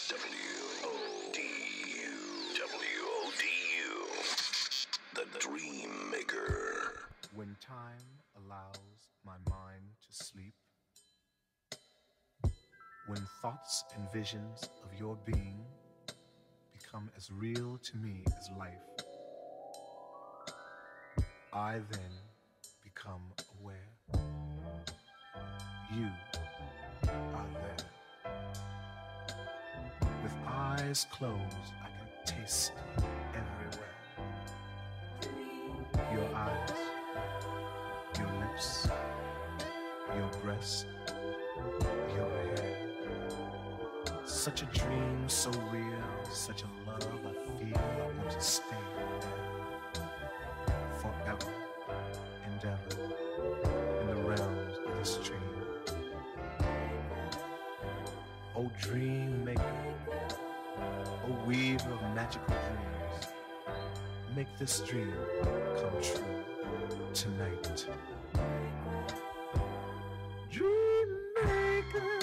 WODU. WODU. The Dream Maker. When time allows my mind to sleep, when thoughts and visions of your being become as real to me as life, I then become aware. You are there. With eyes closed, I can taste everywhere. Your eyes, your lips, your breast, your hair. Such a dream, so real, such a love I feel. I want to stay there forever and ever in the realms of this dream. Oh dream maker, oh weaver of magical dreams, make this dream come true tonight. Dream maker,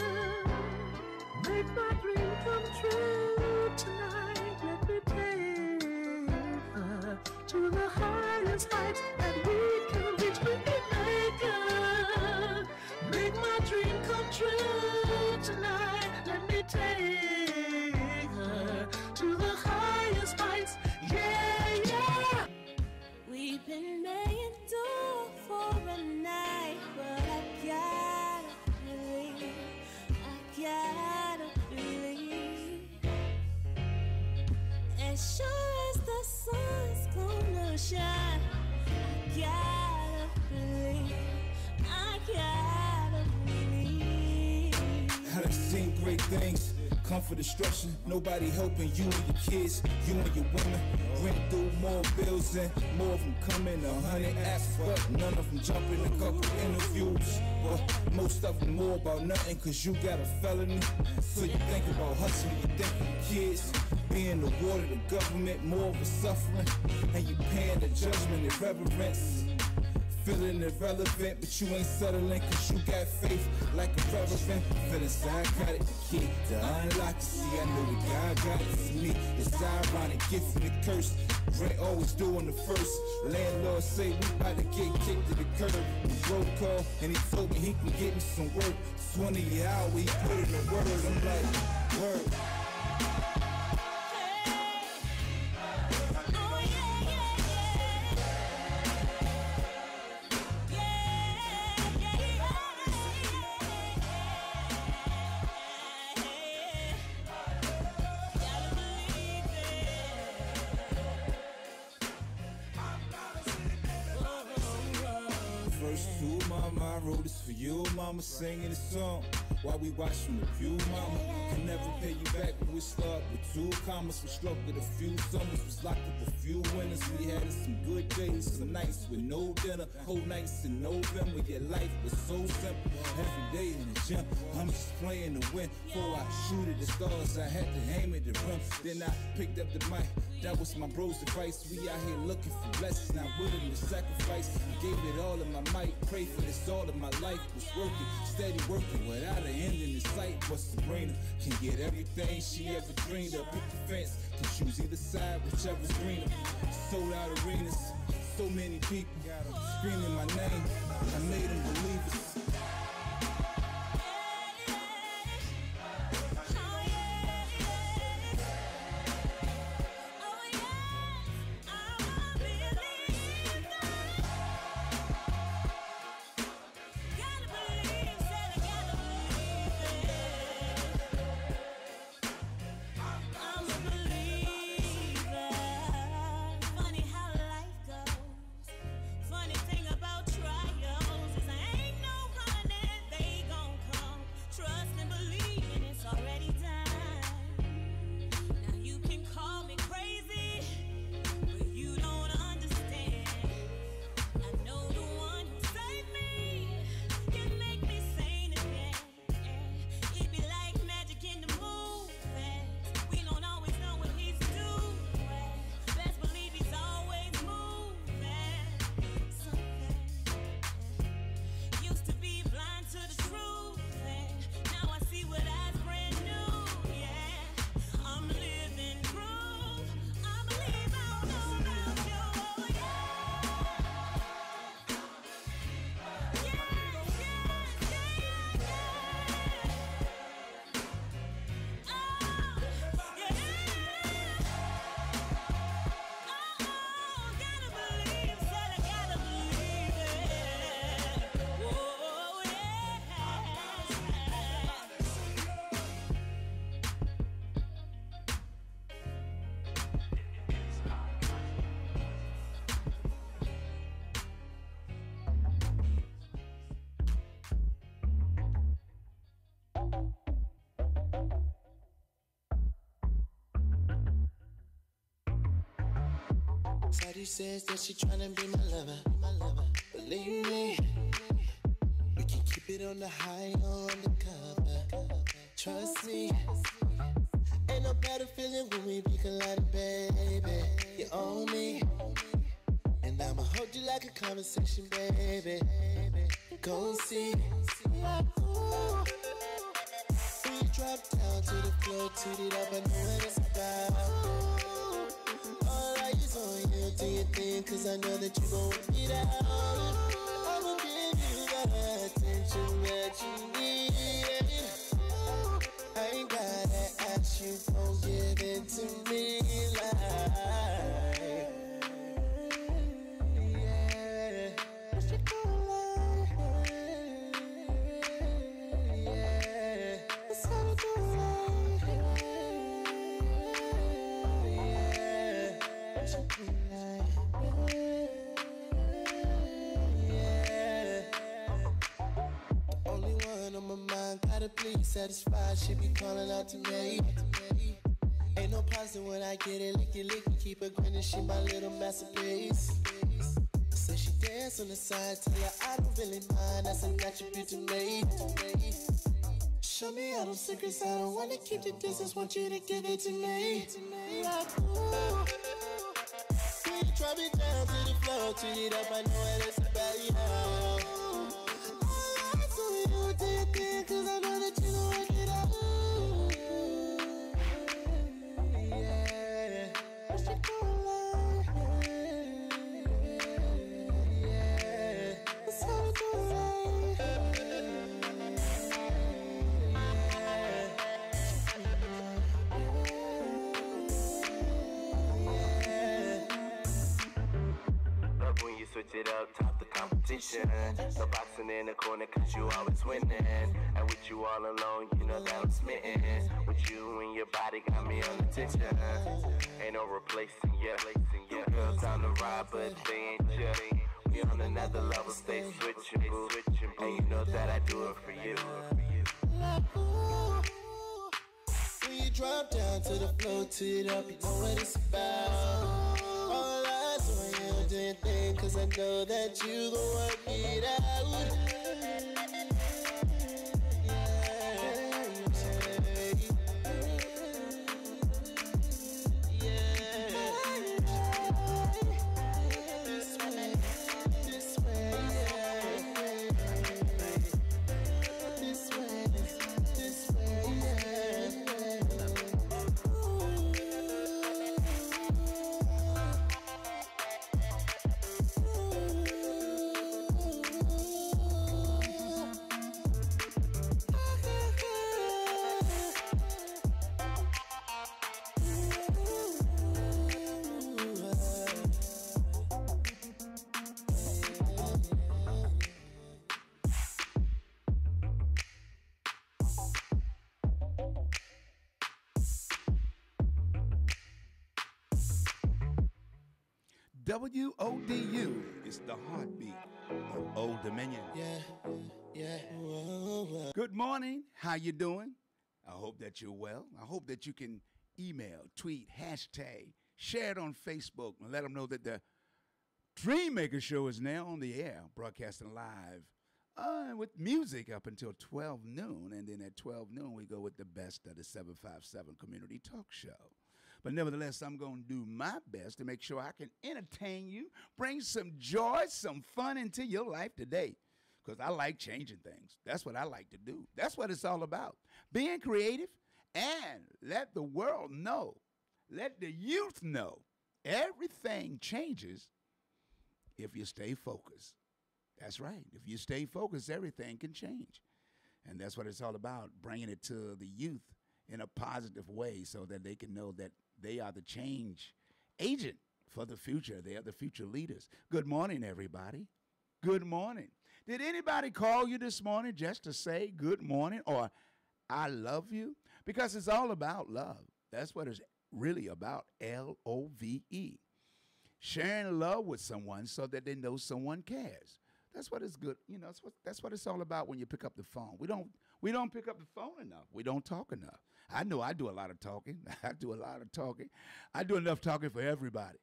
make my dream come true tonight. Let me take her to the highest heights that we can reach. Dream maker, make my dream come true tonight. Let me take her to the highest heights. Yeah, yeah. We've been made do for a night, but I gotta believe. As sure as the sun's gonna shine, I gotta believe. I done seen great things come for destruction. Nobody helping you and your kids, you and your women. Went through more bills and more of them coming. 100 apps, but none of them jumping. A couple interviews, but most of them more about nothing, cause you got a felony. So you think about hustling, you think of your kids being the water, the government, more of a suffering. And you paying the judgment, irreverence. Feeling irrelevant, but you ain't settling, cause you got faith like a reverend. Feeling psychotic, the key to unlock it. See, I know that God got it for me. It's ironic, gift and the curse. Rent always doing the first. Landlord say we about to get kicked to the curb. The road call, and he told me he can get me some work. 20 an hour, he put in the word. I'm like, word. Verse 2, mama, I wrote this for you, mama, singing this song while we watch from the view, mama. Can never pay you back when we start with 2 commas. We struggled a few summers, was locked up a few winters. We had some good days, some nights with no dinner, whole nights in November. Your life was so simple, every day in the gym. I'm just playing to win. Before I shoot at the stars, I had to aim at the rim. Then I picked up the mic, that was my bro's advice. We out here looking for blessings, not willing to sacrifice. I gave it all of my might, pray for this all of my life. Was working, steady working, without an end in sight. What's Sabrina can get everything she ever dreamed of. Pick the fence, can choose either side, whichever's greener. Sold out arenas, so many people screaming my name. I made them believers. Funny thing about trials is I ain't no running. Shawty says that she tryna be my lover. Believe me, we can keep it on the high or undercover. Trust me, ain't no better feeling when we be colliding, baby. You own me, and I'ma hold you like a conversation, baby. Go see. Ooh. When you drop down to the floor, toot it up, I know what it's about. All eyes on you, do your thing, cause I know that you gon' work it out. I'ma give you the attention that you need. I ain't gotta ask you, gon' give it to me like, yeah. What you gon' like, yeah. That's how we do it, yeah. What you gon' like, yeah. Only one on my mind, gotta please satisfy. She be calling out to me. Ain't no pausing when I get it, lick it, keep her grinning. She my little masterpiece. Say she dance on the side, tell her I don't really mind. That's an attribute to me. Show me all those secrets, I don't wanna keep the distance. Want you to give it to me. Like, ooh. When you drop it down to the floor, tweet it up, I know what it's about, yo. So you do your thing, cause I know that you gon' work it out. Yeah. What you gon' like? Yeah. That's how we do it. Love when you switch it up, top the competition. No boxing in the corner cause you always winning. And with you all alone, you know that I'm smitten. With you and your body got me on attention. Ain't no replacing you. Your girls on the ride, but they ain't just. We on another level, stay switching, boo. And you know that I do it for you. Like, ooh. When you drop down to the floor, tee it up, you know what it's about. All eyes on you, do your thing, cause I know that you gon' work it out. This way, WODU is the heartbeat of Old Dominion. Yeah. Good morning. How you doing? I hope that you're well. I hope that you can email, tweet, hashtag, share it on Facebook, and let them know that the Dream Maker Show is now on the air, broadcasting live with music up until 12 noon. And then at 12 noon, we go with the best of the 757 Community Talk Show. But nevertheless, I'm going to do my best to make sure I can entertain you, bring some joy, some fun into your life today, because I like changing things. That's what I like to do. That's what it's all about, being creative, and let the world know, let the youth know, everything changes if you stay focused. That's right. If you stay focused, everything can change. And that's what it's all about, bringing it to the youth in a positive way so that they can know that they are the change agent for the future. They are the future leaders. Good morning, everybody. Good morning. Did anybody call you this morning just to say good morning or I love you? Because it's all about love. That's what it's really about, L-O-V-E. Sharing love with someone so that they know someone cares. That's what it's good. You know, that's what it's all about when you pick up the phone. We don't pick up the phone enough. We don't talk enough. I know I do a lot of talking. I do a lot of talking. I do enough talking for everybody.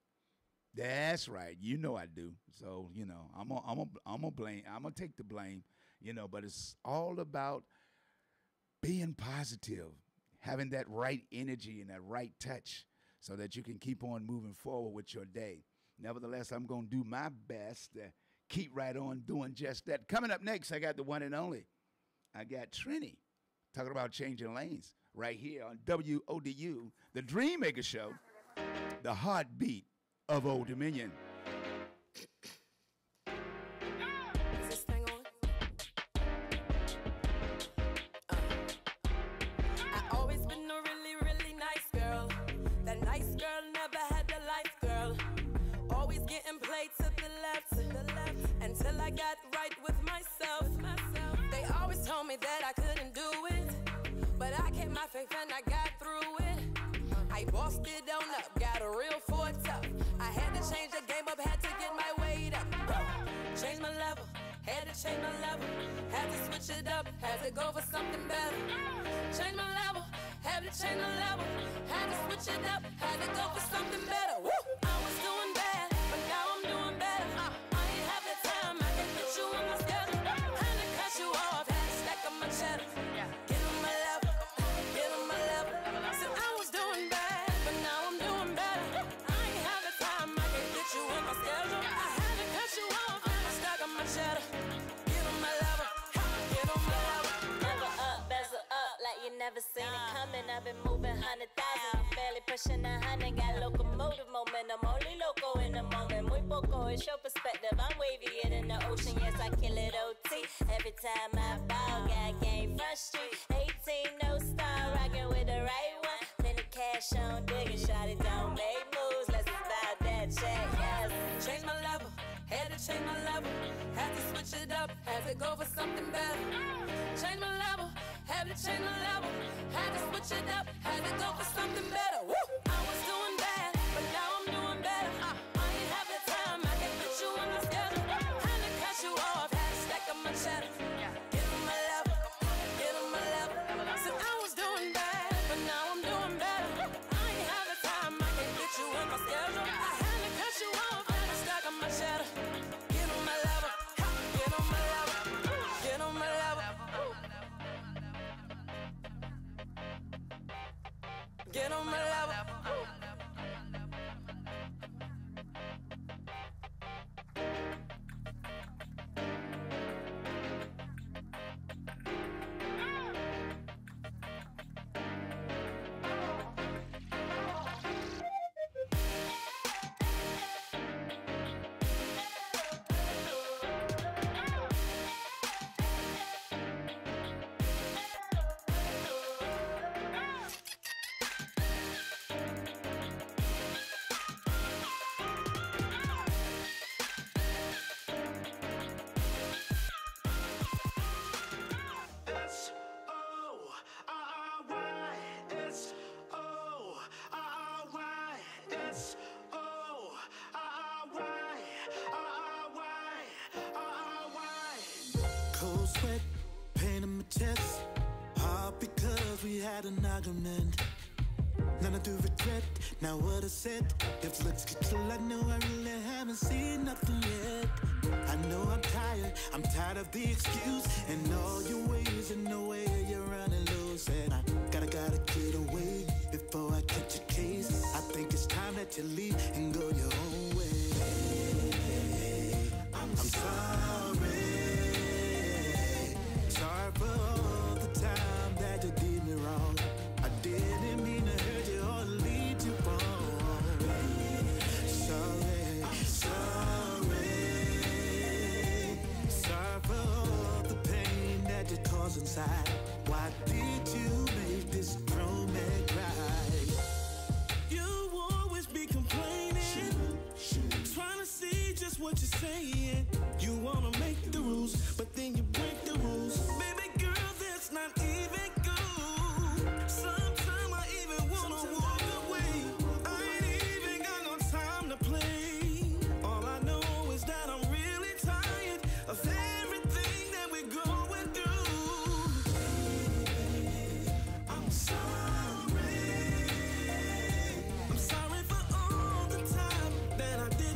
That's right. You know I do. So, you know, I'm gonna blame. I'm gonna take the blame, you know, but it's all about being positive, having that right energy and that right touch so that you can keep on moving forward with your day. Nevertheless, I'm going to do my best to keep right on doing just that. Coming up next, I got the one and only. I got Trini talking about changing lanes right here on WODU, the Dream Maker Show, the heartbeat of Old Dominion. Is this thing on? I always been a really, really nice girl. That nice girl never had the life, girl. Always getting played to the left, until I got right with myself. They always told me that I couldn't do it, but I kept my faith and I got through it. I bossed it on up, got a real Ford tough. I had to change the game up, had to get my weight up. Change my level, had to change my level. Had to switch it up, had to go for something better. Change my level, had to change my level. Had to switch it up, had to go for something better. Woo! I was doing bad, but now I'm doing better. I ain't have the time, I can put you on my schedule. Had to cut you off, had to stack up my cheddar. Get on my level, get on my level. So I was doing bad, but now I'm doing better. I ain't have the time, I can put you on my schedule. I had to cut you off, had to stack up my cheddar. Get on my level, get on my level. Never up, bezel up, like you never seen it coming. I've been moving 100,000, barely pushing 100. Got locomotive momentum, only loco in the moment. Muy poco, it's your perspective. I'm wavier than the ocean, yes, I kill it OT. Every time I ball, got game front street. 18, no star, rocking with the right one. Plenty cash on digging, shawty don't make moves. Let's about that check, yes. Change my level, had to change my level. Had to switch it up, had to go for something better. Change my level, had to change my level. Had to switch it up, had to go for something better. Woo! I was doing bad, but now I'm doing better. I ain't have the time, I can put you on my schedule. Had to cut you off, had to stack up my cheddar. Get on my level, get on my level. So I was doing bad, but now I'm doing better. I ain't have the time, I can put you on my schedule. I had to cut you off, had to stack up my cheddar. Get on my level, get on my level, get on my level. Get on my level. Cold sweat, pain in my chest, all because we had an argument. None I do regret, now what I said. If looks get too, I know I really haven't seen nothing yet. I know I'm tired of the excuse and all your ways and the way you're running loose. And I gotta get away before I catch a case. I think it's time that you leave and go your own way. I'm sorry. Sorry for all the time that you did me wrong. I didn't mean to hurt you or lead you wrong. Sorry, sorry for all the pain that you caused inside. Why did you make this grown man cry? You always be complaining, trying to see just what you're saying. You wanna make the rules, but then you break the rules. Baby girl, that's not even good. Sometimes I even wanna walk away. I ain't even got no time to play. All I know is that I'm really tired of everything that we're going through. I'm sorry. I'm sorry for all the time that I did.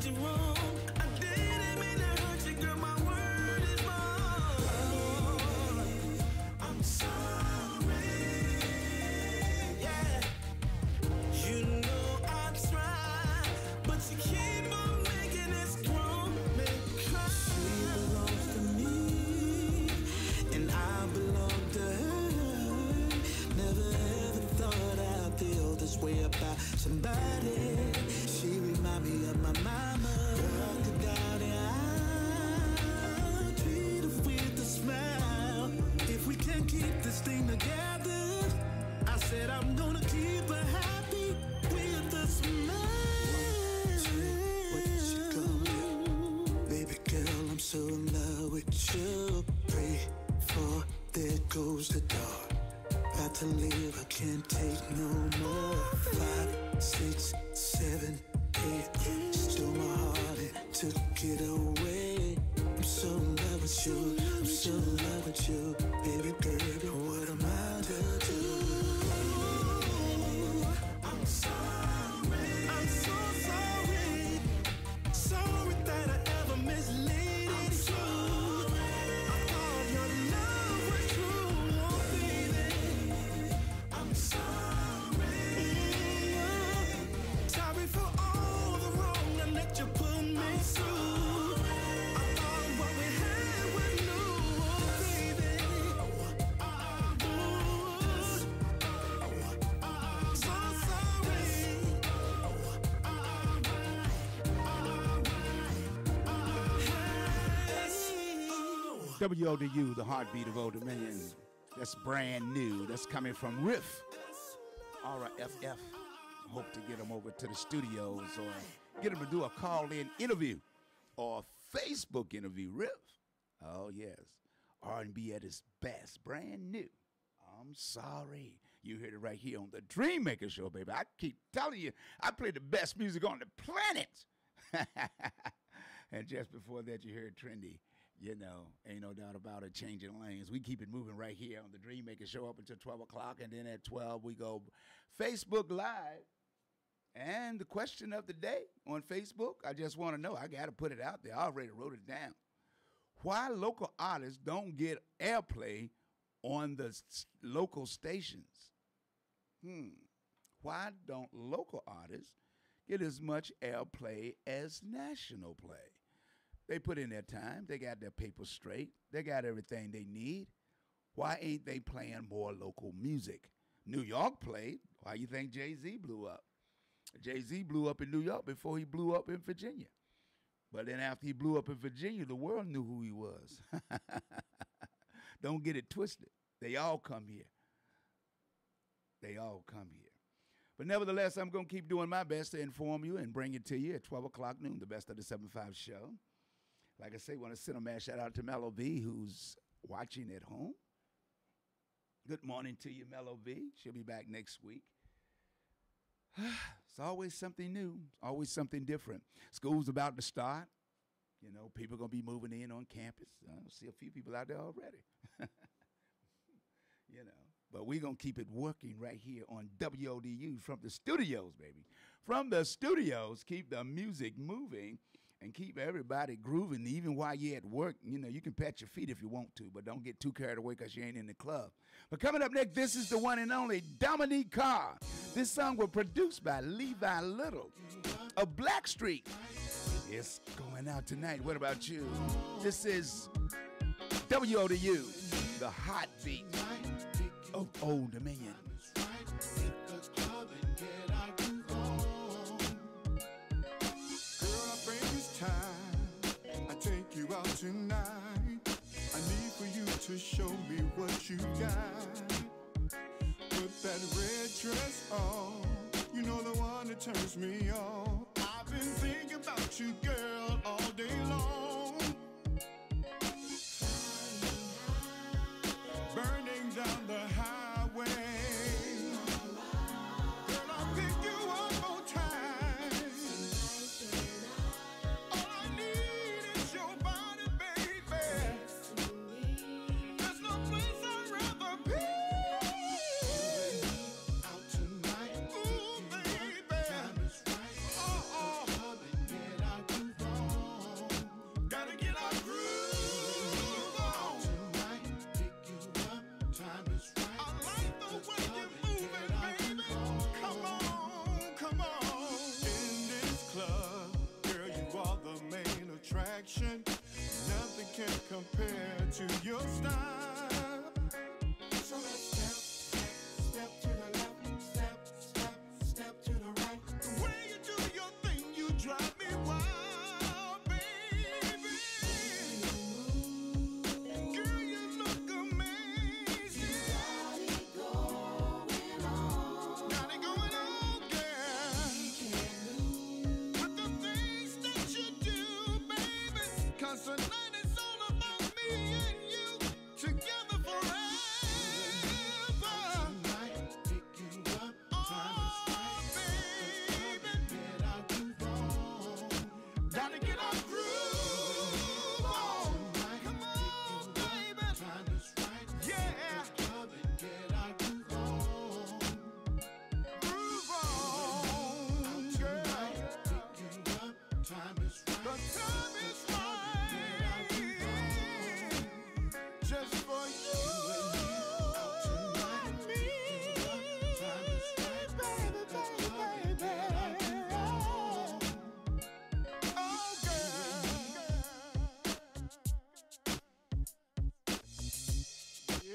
to leave, I can't take no more. 5, 6, 7, 8, stole my heart and took it away. I'm so in love with you, I'm so in love with you, baby, baby, what am I to do? I'm sorry, I'm so sorry, sorry that I ever misled you. I'm sorry, I thought your love was true, oh baby. I'm sorry, sorry for all the wrong that you put me through. I thought what we had was new, oh baby. So sorry. WODU, the heartbeat of Old Dominion. That's brand new. That's coming from Riff. RFF. Hope to get them over to the studios or get them to do a call-in interview or a Facebook interview. Riff. Oh, yes. R&B at its best. Brand new. I'm sorry. You heard it right here on the Dream Maker Show, baby. I keep telling you, I play the best music on the planet. And just before that, you heard Trendy. You know, ain't no doubt about it, changing lanes. We keep it moving right here on the Dream Maker Show up until 12 o'clock, and then at 12 we go Facebook Live. And the question of the day on Facebook, I just want to know, I got to put it out there. I already wrote it down. Why local artists don't get airplay on the local stations? Why don't local artists get as much airplay as national play? They put in their time. They got their papers straight. They got everything they need. Why ain't they playing more local music? New York played. Why you think Jay-Z blew up? Jay-Z blew up in New York before he blew up in Virginia. But then after he blew up in Virginia, the world knew who he was. Don't get it twisted. They all come here. They all come here. But nevertheless, I'm going to keep doing my best to inform you and bring it to you at 12 o'clock noon, the best of the 7-5 show. Like I say, want to send a mad shout out to Mello V, who's watching at home. Good morning to you, Mello V. She'll be back next week. It's always something new, always something different. School's about to start. You know, people are going to be moving in on campus. I see a few people out there already. You know, but we're going to keep it working right here on WODU from the studios, baby. From the studios, keep the music moving. And keep everybody grooving, even while you're at work. You know, you can pat your feet if you want to, but don't get too carried away because you ain't in the club. But coming up next, this is the one and only Dominique Carr. This song was produced by Levi Little of Blackstreet. It's going out tonight. What about you? This is WODU, the heartbeat of Old Dominion. Tonight, I need for you to show me what you got. Put that red dress on, you know the one that turns me on. I've been thinking about you, girl, all day long. Burning down the highway. Girl, I'll pick you up more time. All I need is your body, baby. There's no place I'd rather be. Out tonight, ooh, baby. Time is right. Get out the wrong. Gotta get our groove on. Tonight, pick you up. Time is right. I like the way you're moving, baby. Come on, come on. In this club, girl, you are the main attraction. Nothing can compare to your style. So let's step to the left, step to the right. The way you do your thing, you drive me wild, baby. Girl, you look amazing. Got it going on, girl. With the things that you do, baby. 'Cause tonight is all about me and you together. The time is right. Just for you and me. Time is right, baby, baby, baby. Oh, girl. Yeah.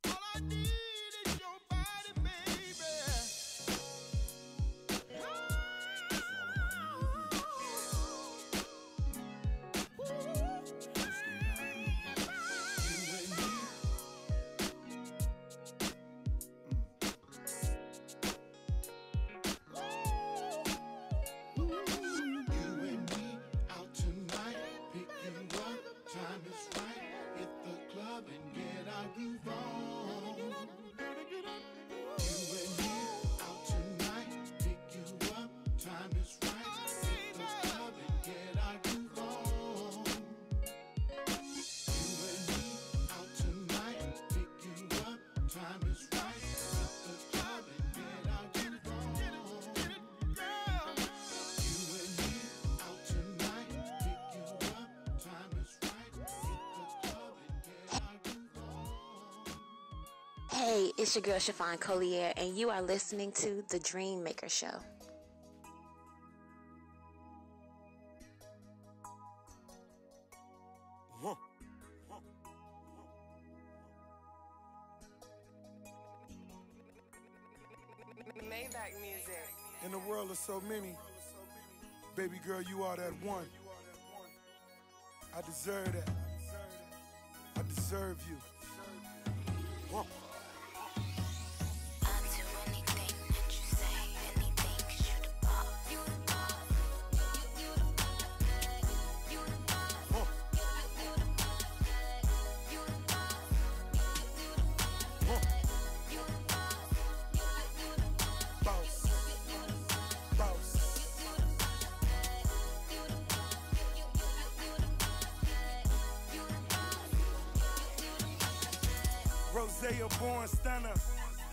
All I need is your body, baby. You and me out tonight, pick you up, time is right. Hit the club and get our groove on. You and me out tonight, pick you up, time is right. Hit the club and get our groove on. You and me out tonight, pick you up, time is right. Hit the club and get our groove on. You and me out tonight, pick you up, time is right. Hit the club and get our groove on. Hey, it's your girl Chiffon Collier, and you are listening to The Dream Maker Show. Maybach music. In a world of so many, baby girl, you are that one. I deserve that. I deserve you. I'll do anything that you say, anything 'cause you the boss. You the boss. You the boss. You the boss. You the boss. You the boss. You the boss. You the boss. You the boss. Boss. Boss. Rosé born stunner.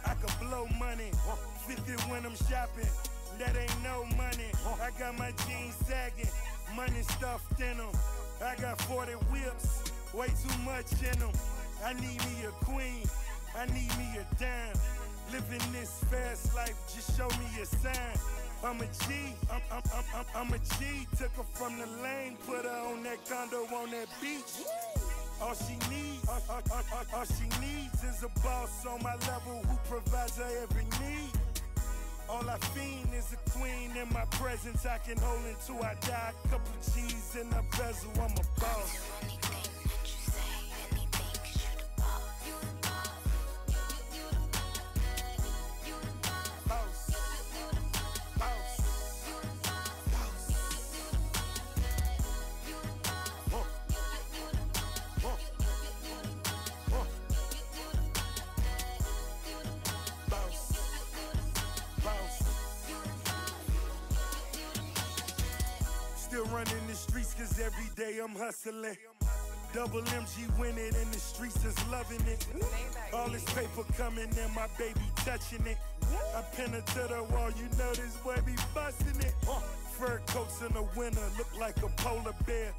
I could blow money. 50 when I'm shopping. That ain't no money. I got my jeans sagging. Money stuffed in them. I got 40 whips. Way too much in them. I need me a queen. I need me a dime. Living this fast life, just show me a sign. I'm a G, I'm a G. Took her from the lane, put her on that condo on that beach. All she needs is a boss on my level who provides her every need. All I fiend is a queen in my presence. I can hold until I die. Couple G's in a bezel, I'm a boss. Still running the streets cause every day I'm hustling. Double MG winning in the streets is loving it. All this paper coming and my baby touching it. I pin her to the wall, you know this boy be busting it. Fur coats in the winter look like a polar bear.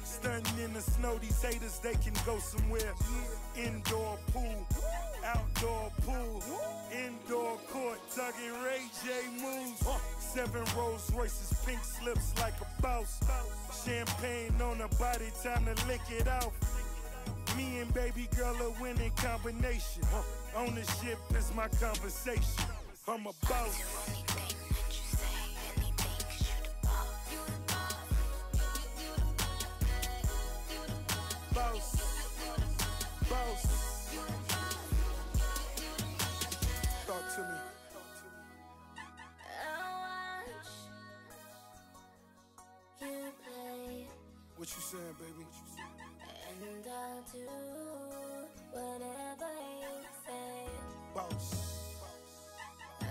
Stunting in the snow, these haters, they can go somewhere. Indoor pool, outdoor pool, indoor court, tugging Ray J moves. 7 Rolls Royces, pink slips like a boss. Champagne on her body, time to lick it off. Me and baby girl a winning combination. Ownership is my conversation. I'm a boss. Boss. Boss. Talk to me. What you saying, baby? And I'll do whatever you say. Boss. I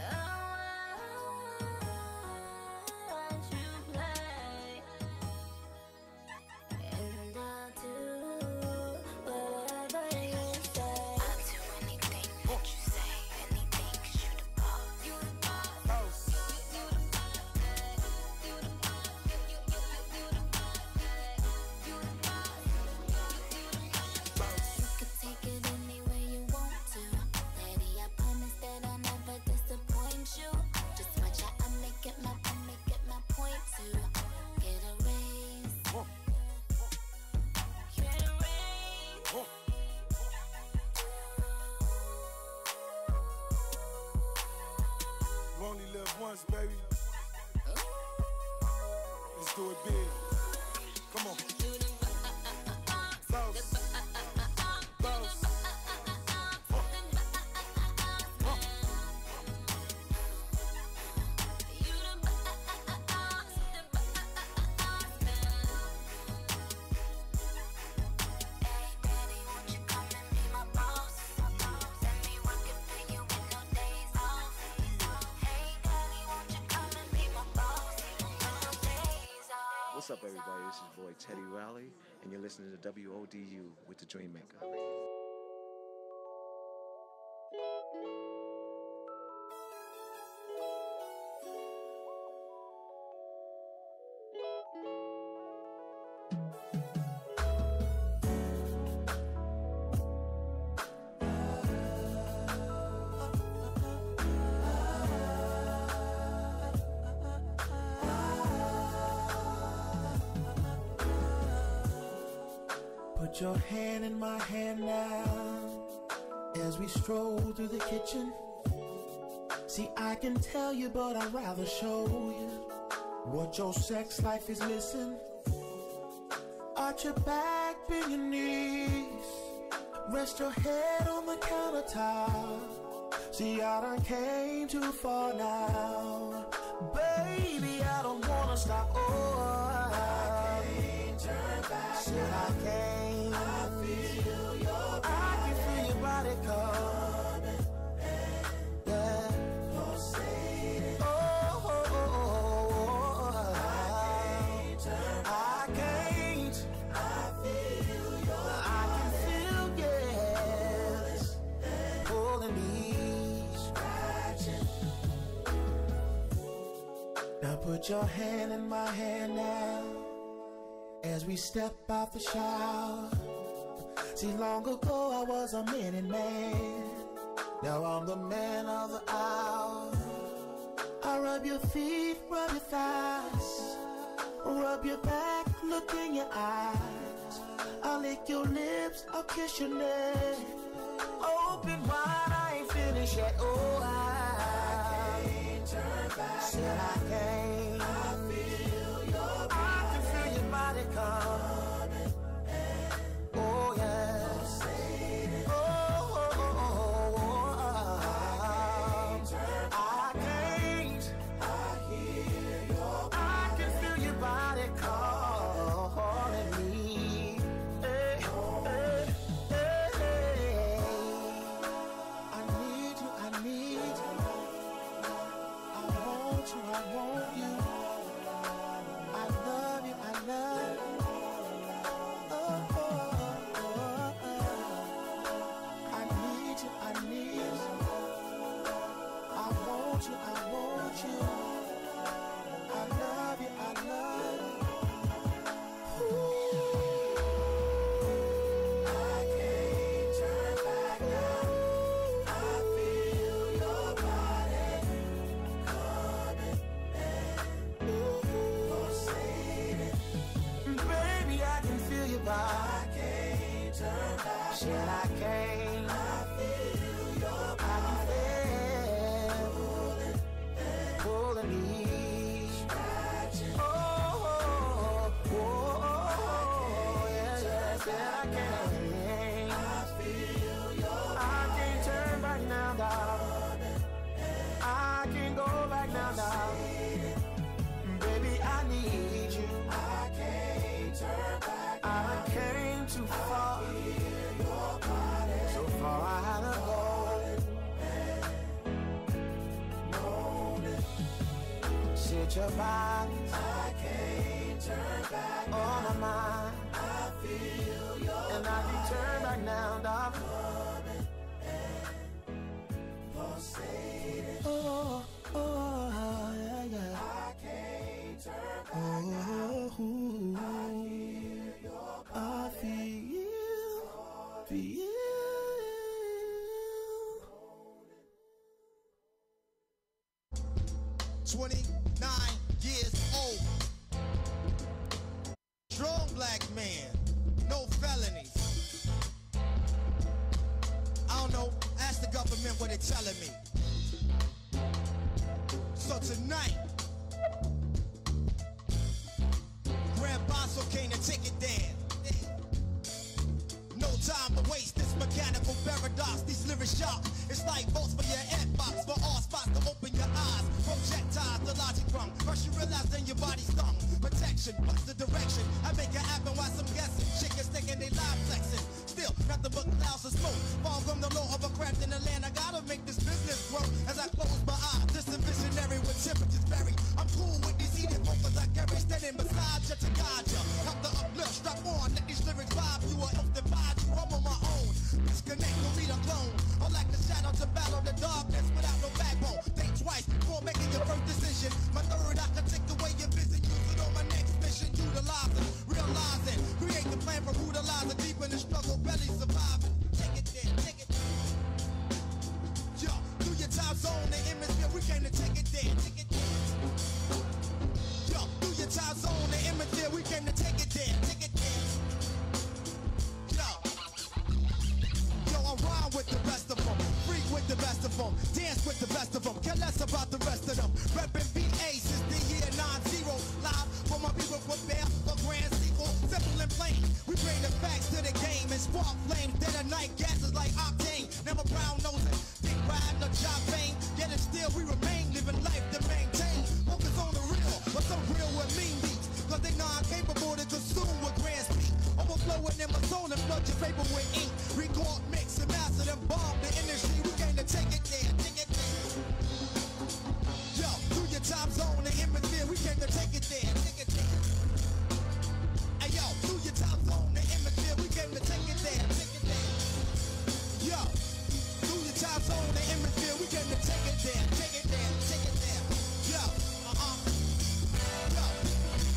do it big. Come on. What's up, everybody? This is your boy Teddy Riley, and you're listening to WODU with the Dreammaker. Put your hand in my hand now as we stroll through the kitchen. See, I can tell you, but I'd rather show you what your sex life is missing. Arch your back, bend your knees, rest your head on the countertop. See, I done came too far now. Baby, I don't wanna stop. Oh, I can't turn back. Said I can't. I feel your body. I can feel your body coming. Yeah. Pulsating. Oh, oh, oh, oh. I can't turn back. I can't. I feel your body. I can feel, yes, pulling me, scratching. Now put your hand in my hand now as we step out the shower. See, long ago I was a minute man, now I'm the man of the hour. I rub your feet, rub your thighs, rub your back, look in your eyes. I'll lick your lips, I'll kiss your neck. Open wide, I ain't finished yet. Oh, I can't turn back. Said I can't. I feel your body. I can feel your body coming. Oh, yeah. Pulsating. Oh, oh, oh, oh, oh. I can't. I hear your body. I can feel your body calling me. Hey, hey, hey, hey. I need you, I need you. I want you, I want you. I love you, I love you. Oh, oh, oh, oh. I need you, I need you. I want you, I want you. I love you, I love you. Ooh. I can't turn back now. I feel your body coming and pulsating. Baby, I can feel your body. I can't turn back. Said I can't. I feel your body. I can feel pulling me, scratching. Oh, oh, oh, oh, yeah, yeah. Said I can't. I feel your body. I can't turn back now, dog. I can't go back now, dog. Baby, I need you. I can't turn back. I came too far. So far I had to go. Sit your body. I can't turn back. On my mind. I feel your and I can turn back now, dog. Pulsating. Oh, oh, yeah, yeah. I can't turn back. Oh, I feel, feel. 29 years old. Strong black man, no felonies. I don't know, ask the government what they're telling me. So tonight, came to take it there. No time to waste this mechanical paradox. These lyrics sharp. It's like votes for your inbox. For all spots to open your eyes. Projectiles, the logic wrong. First you realize then your body's stung. Protection, what's the direction? I make it happen while some guessing. Chickens thinking they live flexing. Still, nothing but clouds of smoke. Fall from the law of a craft in the land. I gotta make this business grow. As I close my eyes, distant visionary with temperatures vary. I'm cool with these heated focus I carry. Standing beside you to guide you. Help the uplift, strap on. Let these lyrics vibe you or else divide you. I'm on my own. Disconnect, no need a clone. I like the shadow to battle the darkness without no backbone. Think twice before making your first decision. My third, I can take away your vision. Use it on my next mission. Utilizing, realizing. Create the plan for brutalizing. Deep in the struggle, belly surviving. Take it there, take it there. Yo, through your time zone, the hemisphere, we came to take it there, take it there. Yo, through your time zone, the hemisphere, we came to take it there, take it there. Yo, I rhyme with the rest of them, freak with the best of them, dance with the best of them, care less about the rest of them. Reppin' VA since the year 90, live for my people prepare for grand sequel, simple and plain. We bring the facts to the game and spark flames. Dead of night gases like octane, never brown nosing, big ride, no job fame. Yet and still we remain, living life to maintain. Focus on the real, but some real with mean beats, cause they non-capable to consume with grand speed. Overflowing in my zone and flood your paper with ink. Record, mix, and master them bomb the industry. We came to take it there, take it there. Yo, through your time zone, the hemisphere, we came to take it there, take it there. Hey yo, through your time zone, the hemisphere, we came to take it there, take it there. Yo, through your time zone, the hemisphere, we came to take it there, take it there, take it there. Yo, yo,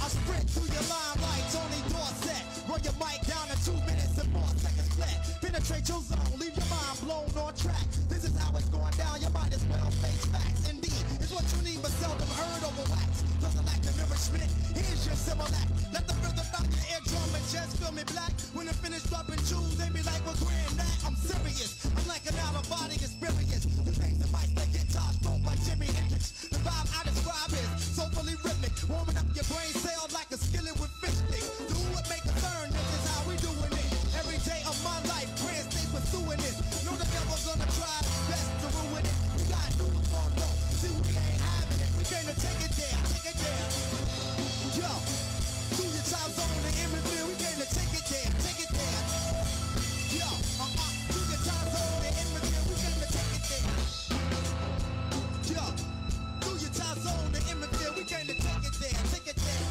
I sprint through your limelight, Tony Dorsett. Run your mic down in 2 minutes and 4 seconds flat. Penetrate your zone, leave your mind blown on track. This is how it's going down, your mind is well face facts. Indeed, it's what you need but seldom heard over wax. Doesn't like the mirror Schmidt, here's your Similac. Let the rhythm out your eardrum and chest feel me black. When I finish dropping jewels, they be like, well, grand that, I'm serious. I'm like an out-of-body experience. The things that might the guitar stroke like Jimi Hendrix. The vibe I describe is soulfully rhythmic. Warming up your brain cells like a skillet with fish sticks. Do what make a turn, this is how we doing it. Every day of my life, grand stay pursuing this. Know the devil's gonna try his best to ruin it. We gotta do it for no. See, we ain't having it. We came to take it there, take it there. Yo, through your time zone, the hemisphere, we came to take it there, take it there. Yo, through your time zone, the hemisphere, we came to take it there. Yo, through your time zone, the hemisphere, we came to take it there, take it there.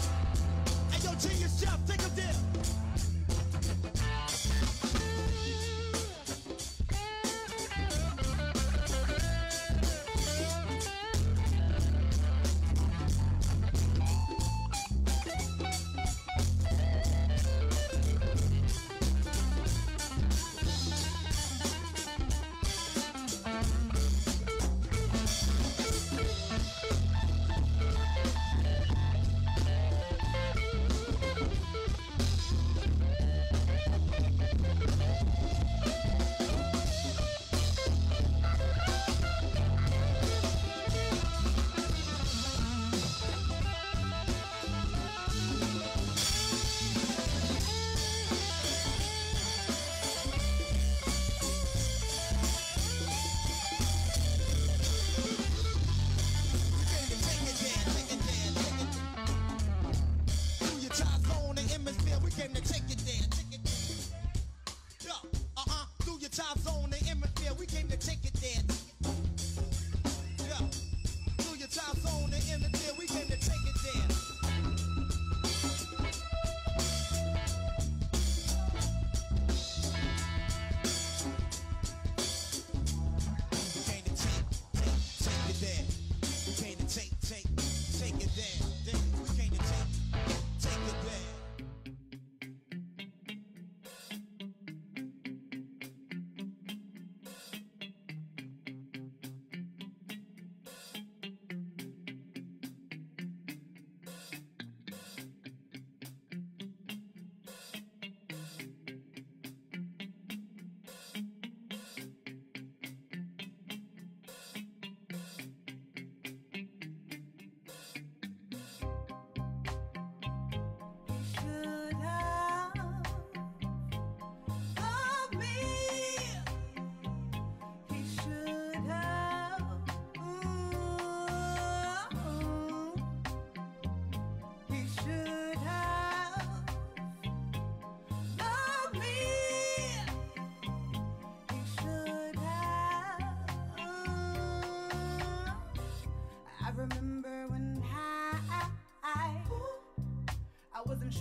Hey, yo, Genius Chef, take it there.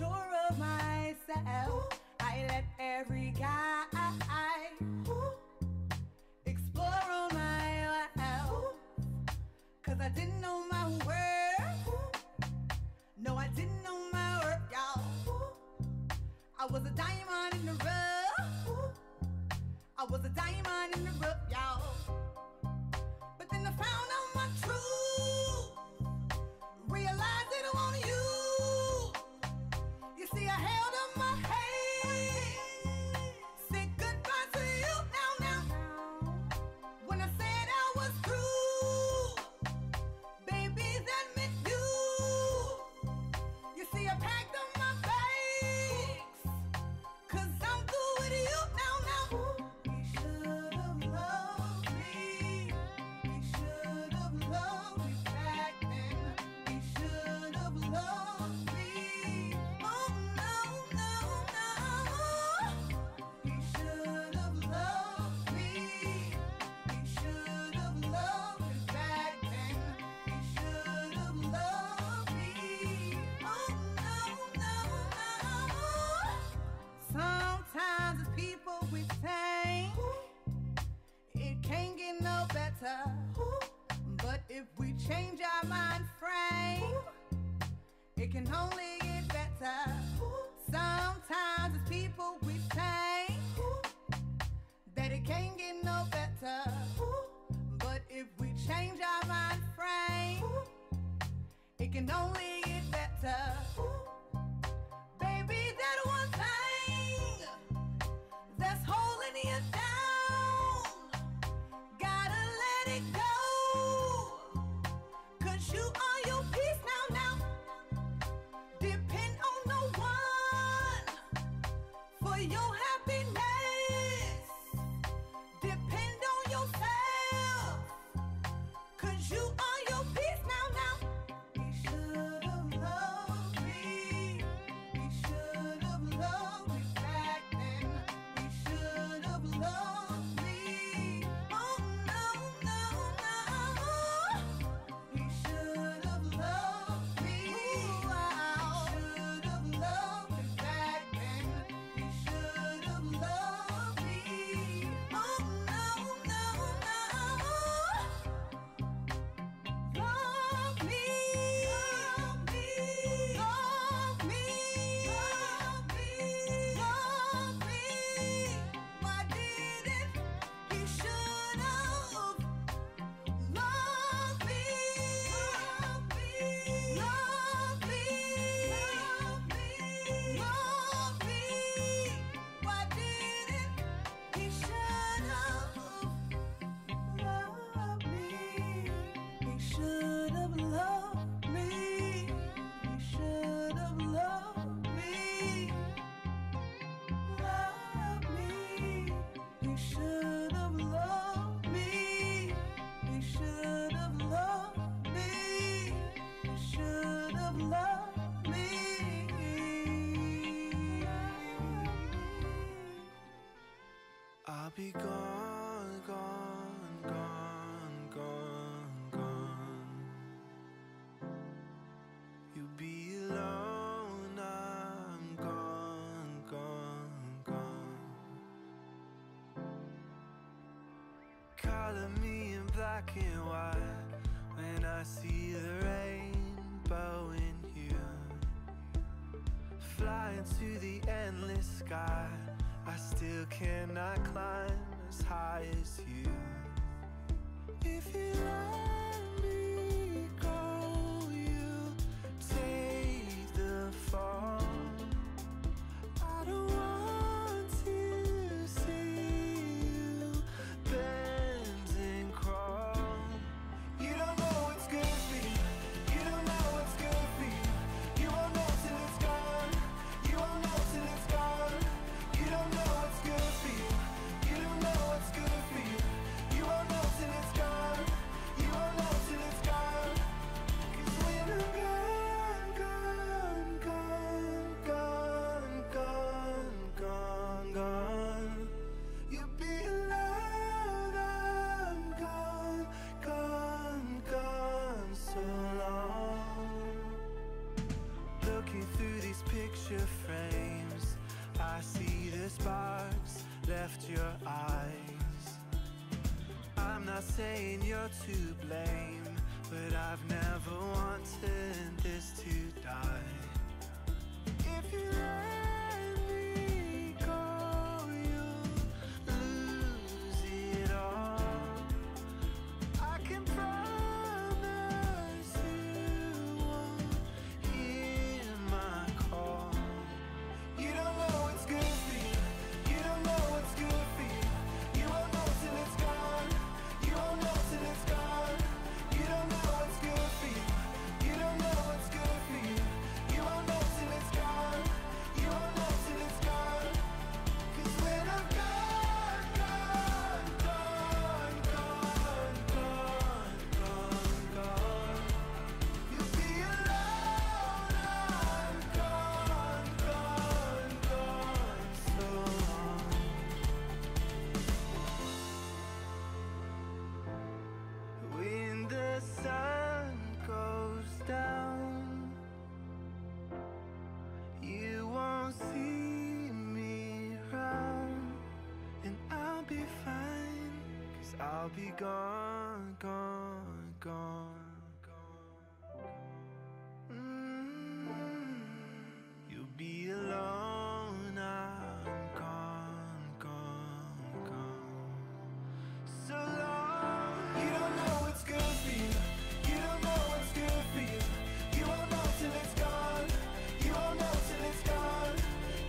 sure of myself. I let every guy explore on my own, 'cause I didn't know my worth. No, I didn't know my worth, y'all. I was a diamond in the rough. I was a diamond in the rough, y'all. But then I found out my truth. Realized it on you. You see, I held up my head. Said goodbye to you now. When I said I was through, baby, that meant you. You see, I packed up my bags, 'cause I'm through with you now. He should have loved me. He should have loved me back then. He should have loved me. Oh no, no, no. He should have loved me. He should have loved me back then. He should have loved me. Oh no, no, no. Sometimes it's people we think it can't get no better. But if we change our mind frame, it can only get better. Sometimes it's people we think that it can't get no better. But if we change our mind frame, it can only get better. Baby, that one thing that's holding you down, gotta let it go. 'Cause you are your peace now. Depend on no one for your happiness. Depend on yourself, 'cause you are your peace now. He should have loved me. He should have loved me back then. He should have loved me. Oh no, no, no. He should have loved me. He should have loved me back then. He should have loved me. Oh no, no, no. Love me, love me, love me, love me, love me. Why didn't he should have loved me, love me, love me, love me, love me. Why didn't he should have loved me? He should have loved me. He should have loved me. Love me. He should have loved me. He should have loved me. He should have loved me. I'll be gone, gone, gone, gone, gone. You'll be alone. I'm gone, gone, gone. Color me in black and white when I see the rainbow in you. Flying to the endless sky, I still cannot climb as high as you. If you let me go, you take the fall. I don't want to see you bend and crawl. You don't know what's good for you. You don't know what's good for you. You won't know till it's gone. You won't know till it's gone. You don't know what's good for you. You don't know what's good for you. saying you're to blame, but I've never wanted this to die. If you let me go, you'll lose it all. I can promise you won't hear my call. You don't know what's good for you. You don't know what's good for you. You won't know till it's gone. You won't know till it's gone. You don't know what's good for you. You don't know what's good for you. You won't know till it's gone. You won't know till it's gone. 'Cause when I'm gone, gone, gone, gone, gone, gone, gone, you'll be alone. I'm gone, gone, gone, so long. When the sun goes down, you won't see me around, and I'll be fine, 'cause I'll be gone, gone, gone, gone. You'll be alone, I'm gone, gone, gone. So long. You don't know what's good for you. You don't know what's good for you. You won't know till it's gone. You won't know till it's gone.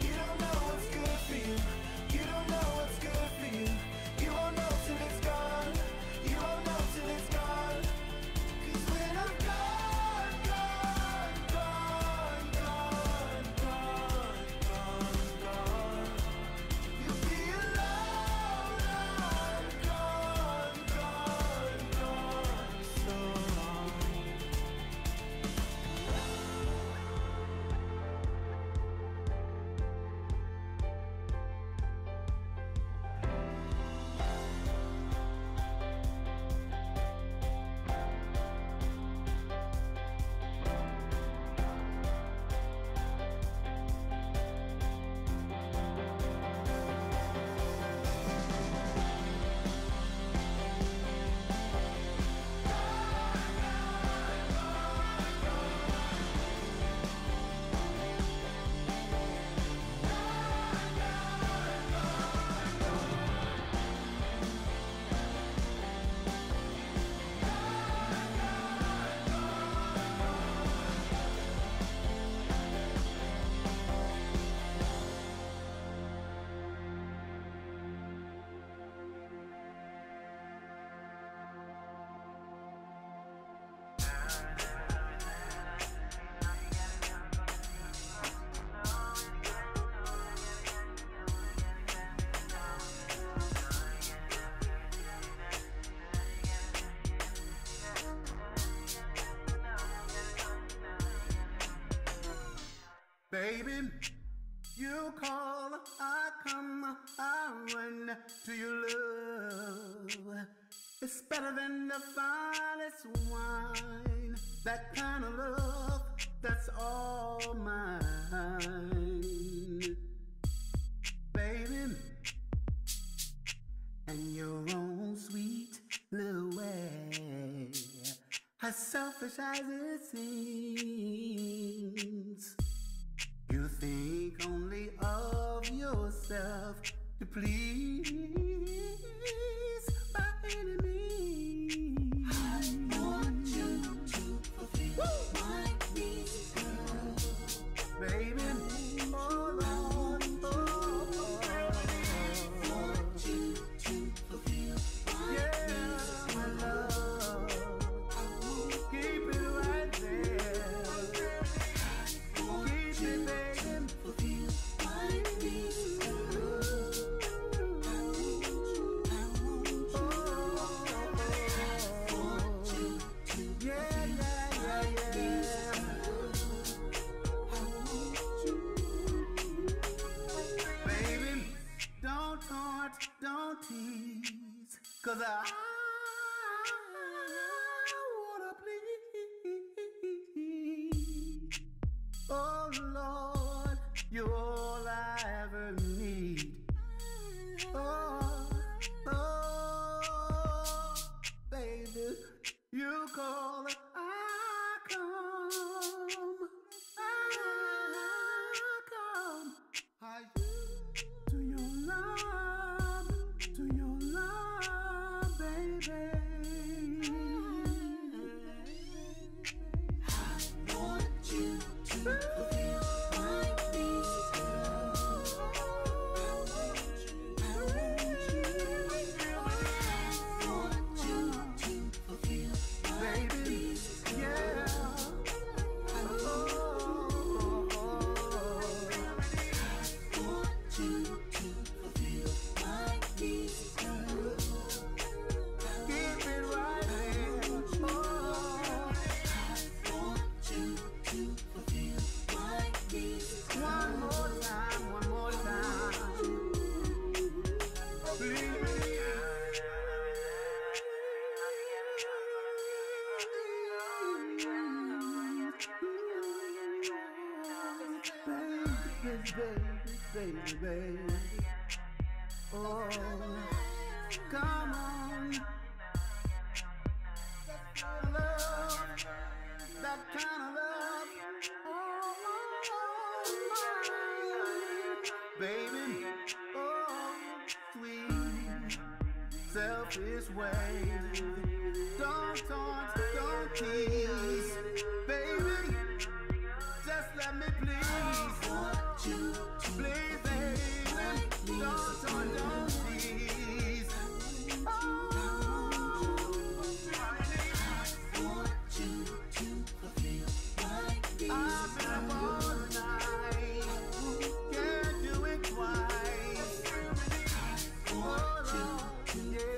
You don't know what's good for you. You don't know what's good for you. You won't know till it's gone. You won't know till it's gone. 'Cause when I'm gone, gone, gone, gone, gone, gone, gone, you'll be alone. I'm gone, gone, gone, so long. Baby, you call, I come, I run to your love. It's better than the finest wine. That kind of love, that's all mine. Baby, and your own sweet little way, as selfish as it seems. You think only of yourself to please my enemies. I want you to fulfill my needs, girl. Baby, hold on, oh. I want you to fulfill my needs, my love. Keep it right there. Keep it, baby. Fulfill my needs, don't tease, 'cause I wanna please. Oh Lord, you're all I ever need. Oh, oh, baby. Oh, come on. Love, that kind of love. Oh, baby. Oh, sweet, selfish way. Don't taunt, don't tease, baby. Just let me please. Please, baby. Don't taunt, don't tease. I've been up all night, can't do it twice. Oh, Lord, yeah.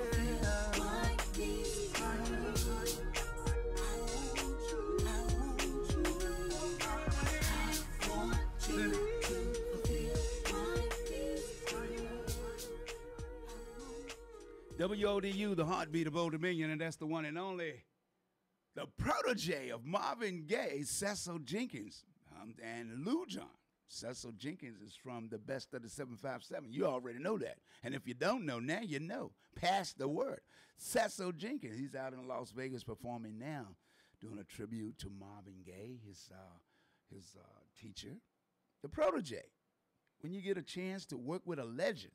WODU, the heartbeat of Old Dominion, and that's the one and only, the protege of Marvin Gaye, Cecil Jenkins, and Lou John. Cecil Jenkins is from the best of the 757. You already know that. And if you don't know, now you know. Pass the word. Cecil Jenkins, he's out in Las Vegas performing now, doing a tribute to Marvin Gaye, his teacher, the protege. When you get a chance to work with a legend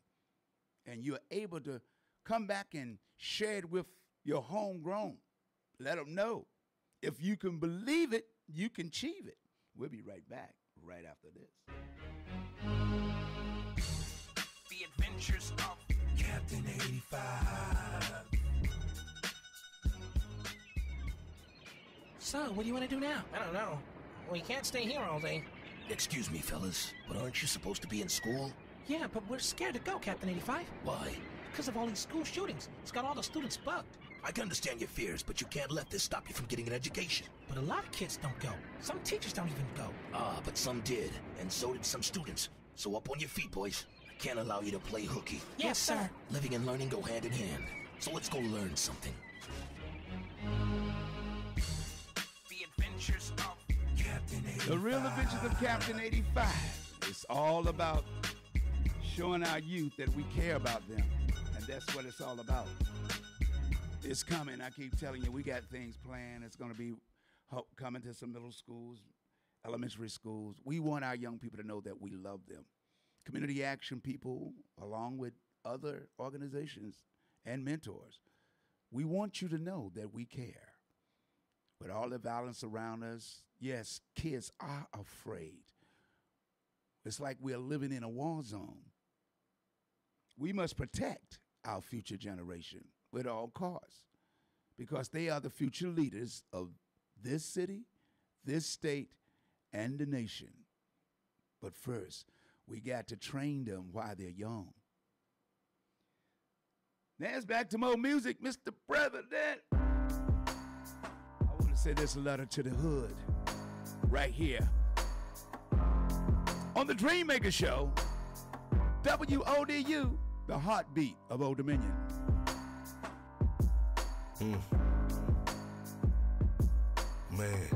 and you're able to come back and share it with your homegrown, let them know. If you can believe it, you can achieve it. We'll be right back right after this. The Adventures of Captain 85. So, what do you want to do now? I don't know. We can't stay here all day. Excuse me, fellas, but aren't you supposed to be in school? Yeah, but we're scared to go, Captain 85. Why? Because of all these school shootings. It's got all the students bugged. I can understand your fears, but you can't let this stop you from getting an education. But a lot of kids don't go. Some teachers don't even go. Ah, but some did, and so did some students. So up on your feet, boys. I can't allow you to play hooky. Yes, sir. Living and learning go hand in hand. So let's go learn something. The Adventures of Captain 85. The Real Adventures of Captain 85. It's all about showing our youth that we care about them. And that's what it's all about. It's coming. I keep telling you, we got things planned. It's going to be coming to some middle schools, elementary schools. We want our young people to know that we love them. Community action people, along with other organizations and mentors, we want you to know that we care. With all the violence around us, yes, kids are afraid. It's like we're living in a war zone. We must protect our future generation at all costs, because they are the future leaders of this city, this state, and the nation. But first, we got to train them while they're young. Now it's back to more music, Mr. President. I want to say this letter to the hood right here on the Dreammaker Show, WODU, the heartbeat of Old Dominion. Man.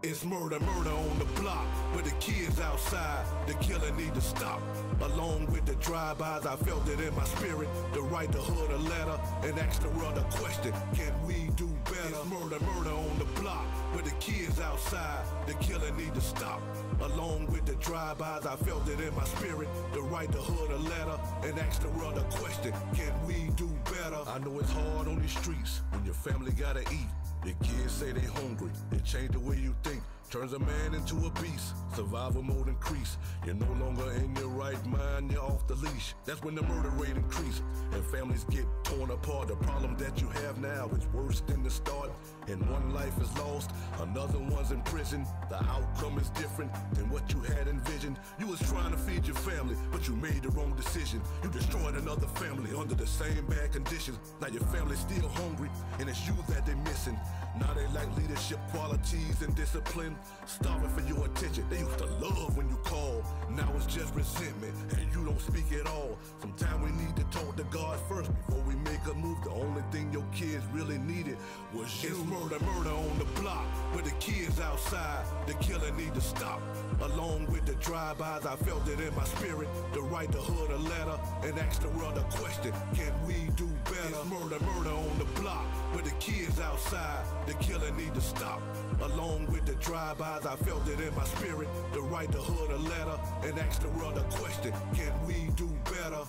It's murder on the block with the kids outside. The killer need to stop, along with the drive-bys, I felt it in my spirit to write the hood a letter and ask the world a question. Can we do better? It's murder, murder on the block with the kids outside. The killing need to stop. Along with the drive-bys, I felt it in my spirit to write the hood a letter and ask the world a question. Can we do better? I know it's hard on these streets when your family gotta eat. The kids say they hungry. It changed the way you think. Turns a man into a beast. Survival mode increase. You're no longer in your right mind. You're off the leash. That's when the murder rate increase and families get torn apart. The problem that you have now is worse than the start. And one life is lost, another one's in prison. The outcome is different than what you had envisioned. You was trying to feed your family, but you made the wrong decision. You destroyed another family under the same bad conditions. Now your family's still hungry, and it's you that they're missing. Now they lack leadership qualities and discipline. Starving for your attention. They used to love when you call. Now it's just resentment, and you don't speak at all. Sometimes we need to talk to God first before we make a move. The only thing your kids really needed was you. It's murder, murder on the block with the kids outside. The killing need to stop. Along with the drive-bys, I felt it in my spirit to write the hood a letter and ask the world a question. Can we do better? It's murder, murder on the block with the kids outside. The killing need to stop. Along with the drive-bys, I felt it in my spirit to write the hood a letter and ask the world a question. Can we do better?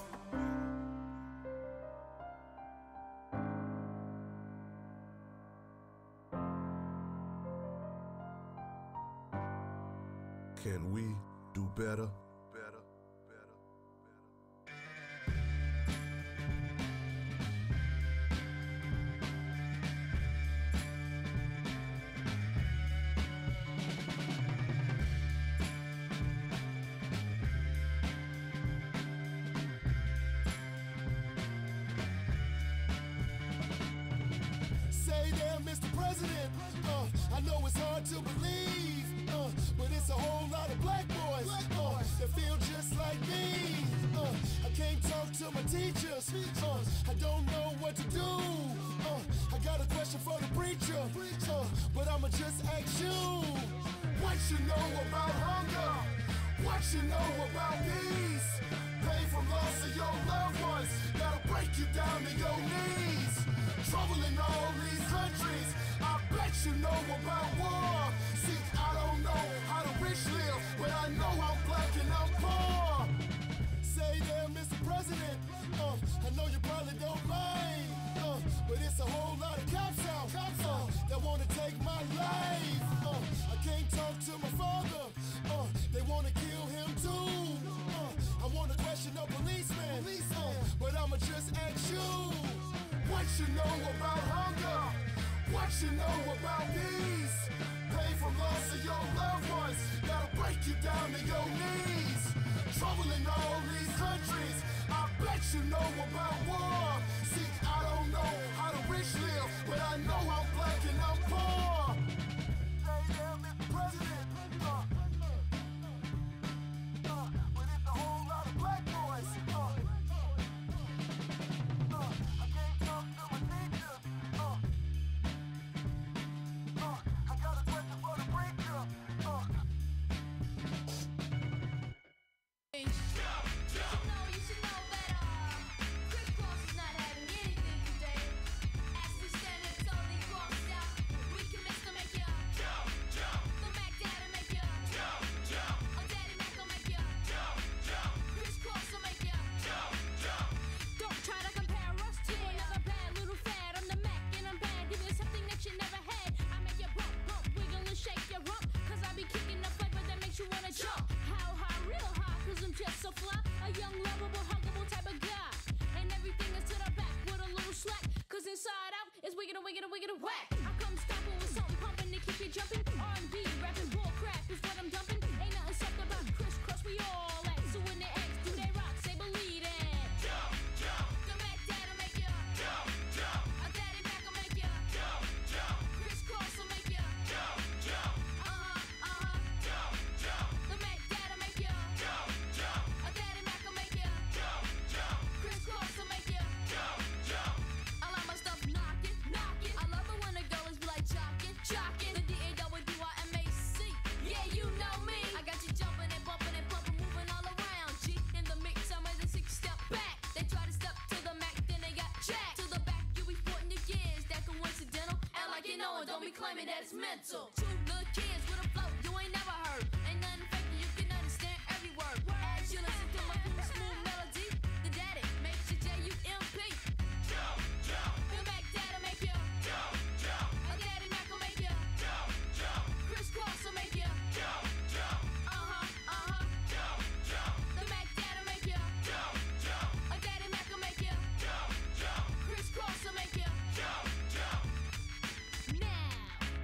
Can we do better? Say there, Mr. President, I know it's hard to believe, but it's a whole lot of black boys that feel just like me. I can't talk to my teachers, I don't know what to do. I got a question for the preacher, but I'ma just ask you. What you know about hunger? What you know about peace? Pain from loss of your loved ones, that'll break you down to your knees. Trouble in all these countries, I bet you know about war. See, I don't know how the rich live, but I know I'm black and I'm poor. Say there, Mr. President, I know you probably don't mind, but it's a whole lot of cops out that wanna take my life. I can't talk to my father, they wanna kill him too. I wanna question a policeman, but I'ma just ask you. What you know about hunger? What you know about peace? Pain from loss of your loved ones, that'll break you down to your knees. Trouble in all these countries, I bet you know about war. See, I don't know how the rich live, but I know I'm black and I'm poor. Say there, Mr. President, but it's a whole lot of black boys. I can't talk to my teacher. I got a question for the preacher. So fly, a young, lovable, huggable type of guy. And everything is to the back with a little slack. Cause inside out is wicked and wicked and wicked and whack. I come stopping with something pumping to keep you jumping. R&B, rapping, bull crap is what I'm dumping. Ain't nothing soft about crisscross, we all at. So when they ask, do they rock, say believe it. Jump, jump. The Mac Dad'll make ya. Jump, jump. A Daddy Mac will make ya. Jump, jump. Crisscross will make ya. Jump, jump. Jump, jump. The Mac Dad'll make ya. Jump, jump. A Daddy Mac will make ya. Jump, jump. Crisscross will make ya. Jump, jump. I like my stuff knocking, knocking. I love it when the girls be like jocking, jocking. The D-A-W-I-M-A don't be claiming that it's mental. Two little kids with a flow you ain't never heard. Ain't nothing fake, you can understand every word. As you listen to my smooth melody, the daddy makes you J-U-M-P. Jump, jump. The Mac dad'll make you jump, jump. A daddy Mac will make you jump, jump. Crisscross will make you jump, jump. Jump, jump. The Mac dad'll make you jump, jump. A daddy Mac will make you jump, jump. Crisscross will make you jump, jump. Now,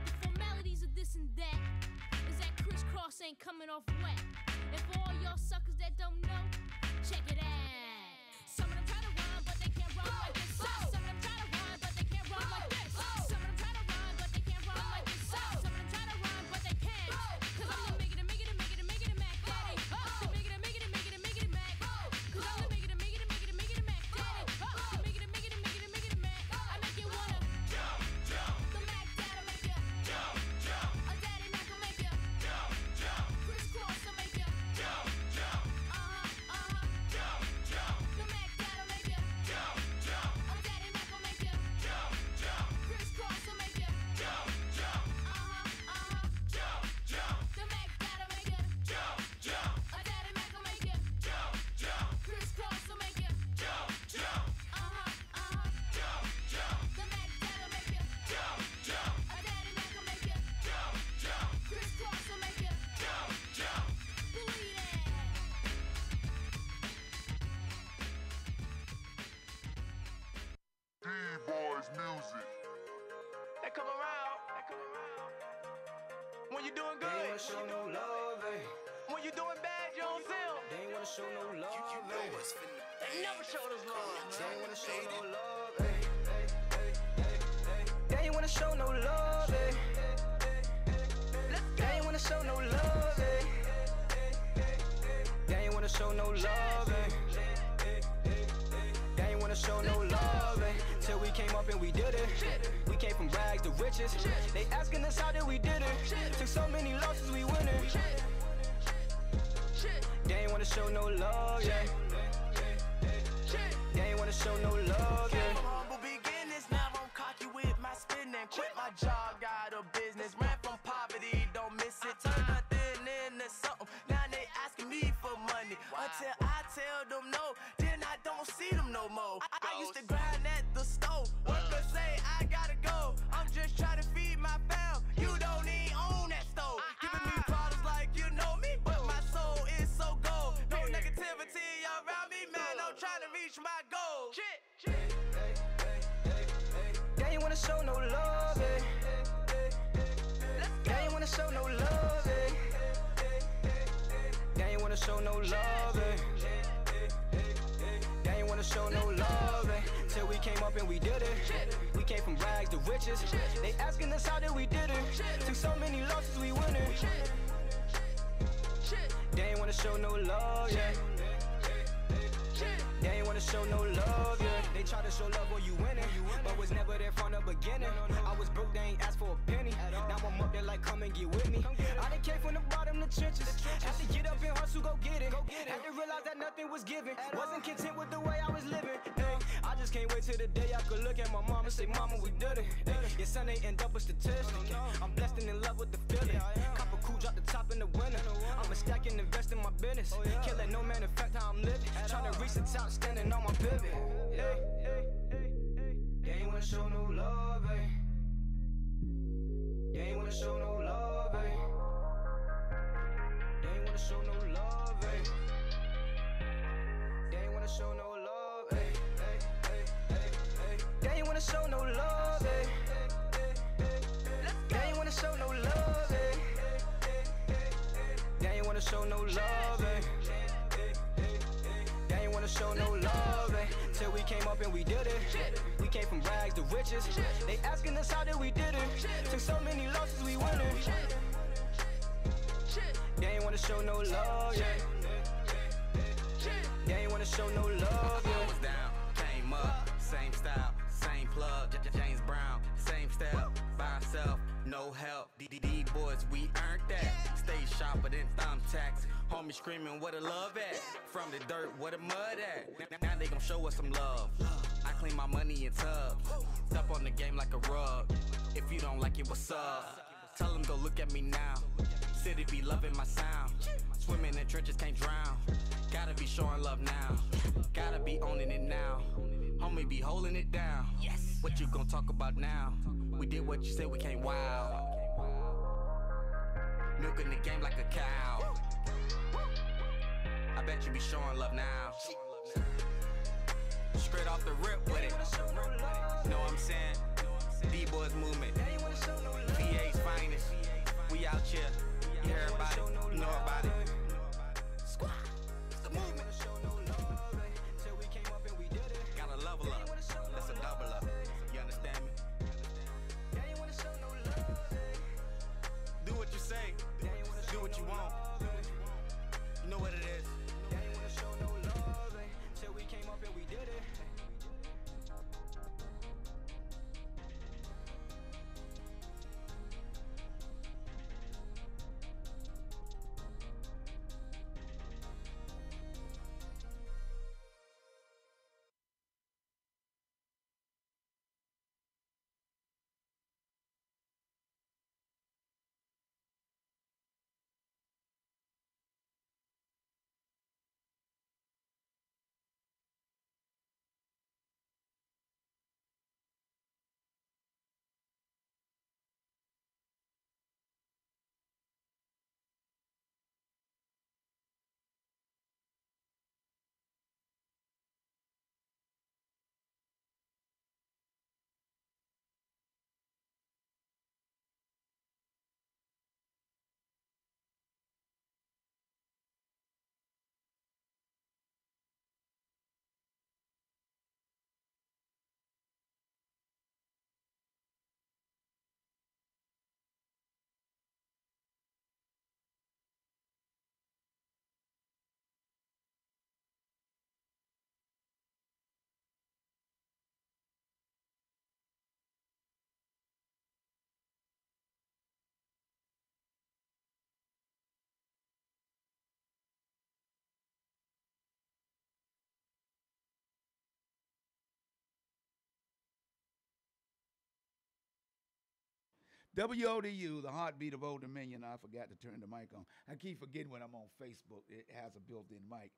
the formalities of this and that is that crisscross ain't coming off wet. And for all y'all suckers that don't know, check it out. Some of them try to rhyme, but they can't rhyme like this. Some of them try to rhyme, but they can't rhyme like this. Some of them try to rhyme, but they can't rhyme like this. Some of them try to rhyme, but they can't. Cause I'm the Mac Daddy. The Mac Mac. Cause I'm the Mac Daddy. The Mac Mac. I make you wanna jump, jump. The Mac Dad'll make you jump, jump. A daddy Mac will make you jump, jump. Crisscross will make you jump, jump. Jump, jump. The Mac Dad'll make you jump, jump. A daddy Mac will make you jump, jump. Crisscross will make you jump, jump. Jump, jump. The Mac Dad'll make you jump, jump. A daddy Mac will make you jump, jump. Crisscross will make you jump, jump. Jump, jump. The Mac Dad'll make you jump, jump. A daddy Mac will make you jump, jump. Crisscross will make you jump, jump. Believe it. D-Boys music. They come around. When you doing good, they ain't wanna show no love, eh. When you doing bad, you don't see 'em. They ain't wanna show no love, eh. They never showed us love. They ain't wanna show no love, eh. They ain't wanna show no love, eh. They ain't wanna show no love, eh. They ain't wanna show no love, eh. They ain't wanna show no love, eh. Till we came up and we did it. We came from rags to riches. They asking us how did we did it. Took so many losses, we winning. They ain't wanna show no love, yeah. They ain't wanna show no love, yeah. Came from humble beginnings, now I'm cocky with my spinning. Quit my job, got a business. Ran from poverty, don't miss it. Turn nothing into something. Now they asking me for money. Until I tell them no, then I don't see them no more. I used to grind at the stove. Workers say I gotta go. I'm just trying to feed my fam. You don't even own that stove. Giving me problems like you know me, but my soul is so gold. No negativity around me, man. I'm trying to reach my goal. They ain't wanna show no love, eh. They ain't wanna show no love, eh. They ain't wanna show no love, eh. They ain't wanna show no love, eh. Till we came up and we did it. We came from rags to riches. They asking us how did we did it. Took so many losses, we winning. They ain't wanna show no love, yeah. They ain't wanna show no love, yeah. They try to show love when you winning, but was never there from the beginning. I was broke, they ain't asked for a penny. Now I'm up there like, come and get with me. I done came from the bottom, the trenches. Had to get up and hustle, go get it. Had to realize that nothing was given. Wasn't content with the way I was living. I just can't wait till the day I could look at my mom and say, Mama, we did it. Your son ain't end up a statistic. I'm blessed and in love with the feeling. Cop a cool, drop the top in the winter. I'ma stack and invest in my business. Can't let no man affect how I'm living. Trying to reach the top, standing on my pivot. They ain't wanna show no love, eh. They ain't wanna show no love, eh. They ain't wanna show no love, eh. They ain't wanna show no love, eh. They ain't wanna show no love, eh. They ain't wanna show no love, eh. They ain't wanna show no love, eh. They ain't wanna show no love, eh. Till we came up and we did it. We came from rags to riches. They asking us how did we did it. Took so many losses, we winning. They ain't wanna show no love, yeah. They ain't wanna show no love, yeah. I was down, came up, same style, same plug. James Brown, same step, by ourselves, no help. DDD boys, we earned that. Stay sharper than thumbtacks. Homie screaming, where the love at? From the dirt, where the mud at? Now they gon' show us some love. I clean my money in tubs. Step on the game like a rug. If you don't like it, what's up? Tell them go look at me now. City be loving my sound. Swimming in trenches, can't drown. Gotta be showing love now. Gotta be owning it now. Homie be holding it down. Yes. What you gon' talk about now? We did what you said, we can't wow. Milking the game like a cow. I bet you be showing love now. Straight off the rip with it. Know what I'm saying? D-Boys movement. VA's finest. We out here. You heard about it. You know about it. Squad. It's the movement. Gotta level up. That's a double up. You understand me? Do what you say. Do what you want. You know what it is. Till we came up and we did it. WODU, the heartbeat of Old Dominion. I forgot to turn the mic on. I keep forgetting when I'm on Facebook, it has a built-in mic.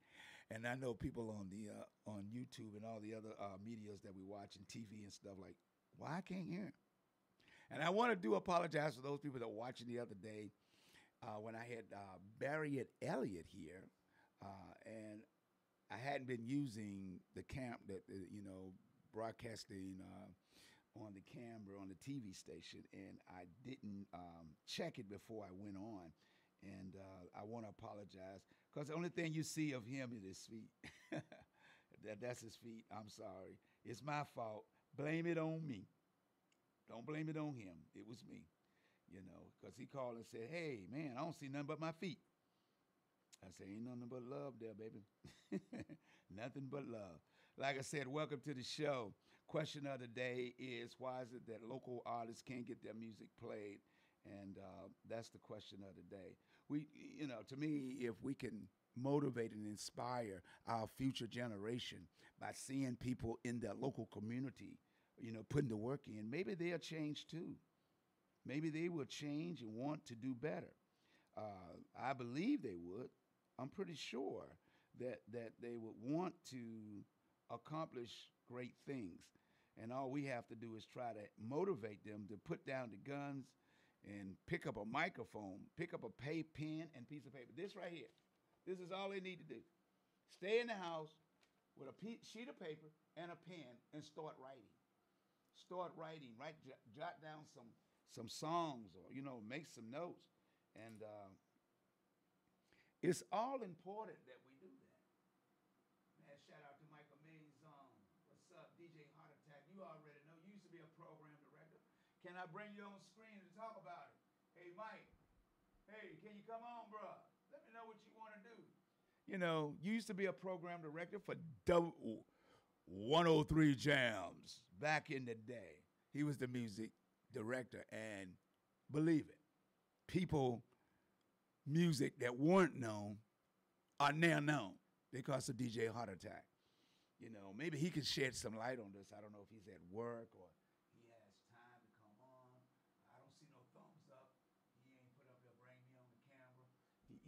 And I know people on the on YouTube and all the other medias that we watch and TV and stuff like, why I can't hear? And I want to apologize for those people that were watching the other day when I had Barry Elliott here, and I hadn't been using the broadcasting on the camera on the TV station, and I didn't check it before I went on. And I want to apologize because the only thing you see of him is his feet. That's his feet. I'm sorry. It's my fault. Blame it on me. Don't blame it on him. It was me, because he called and said, hey, man, I don't see nothing but my feet. I said, ain't nothing but love there, baby. Nothing but love. Like I said, welcome to the show. Question of the day is, why is it that local artists can't get their music played? And that's the question of the day. To me, if we can motivate and inspire our future generation by seeing people in their local community, putting the work in, maybe they'll change too. Maybe they will change and want to do better. I believe they would. I'm pretty sure that they would want to accomplish great things. And all we have to do is try to motivate them to put down the guns and pick up a microphone, pick up a pen and piece of paper. This right here. This is all they need to do. Stay in the house with a sheet of paper and a pen and start writing. Start writing. Jot down some songs or, make some notes. And it's all important that we do that. Man, shout out to Michael Maison. What's up, DJ Heart Attack? You already know. You used to be a program director. Can I bring you on screen to talk about it? Hey, Mike. Hey, can you come on, bro? Let me know what you want to do. You used to be a program director for 103 Jams back in the day. He was the music director, and believe it, music that weren't known are now known because of DJ Heart Attack. you know, maybe he could shed some light on this. I don't know if he's at work or he has time to come on. I don't see no thumbs up. He ain't put up there, bring me on the camera.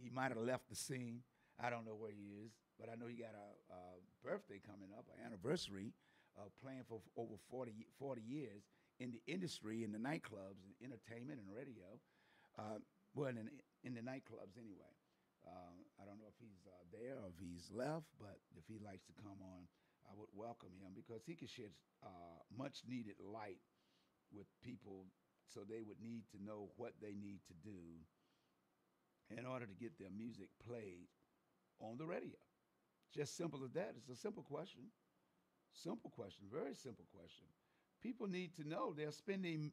He might have left the scene. I don't know where he is, but I know he got a birthday coming up, an anniversary, playing for over 40 years in the industry, in the nightclubs, and entertainment and radio. Well, in the nightclubs anyway. I don't know if he's there or if he's left, but if he likes to come on, I would welcome him because he could shed much needed light with people so they would need to know what they need to do in order to get their music played on the radio. Just simple as that. It's a simple question. Simple question, very simple question. People need to know they're spending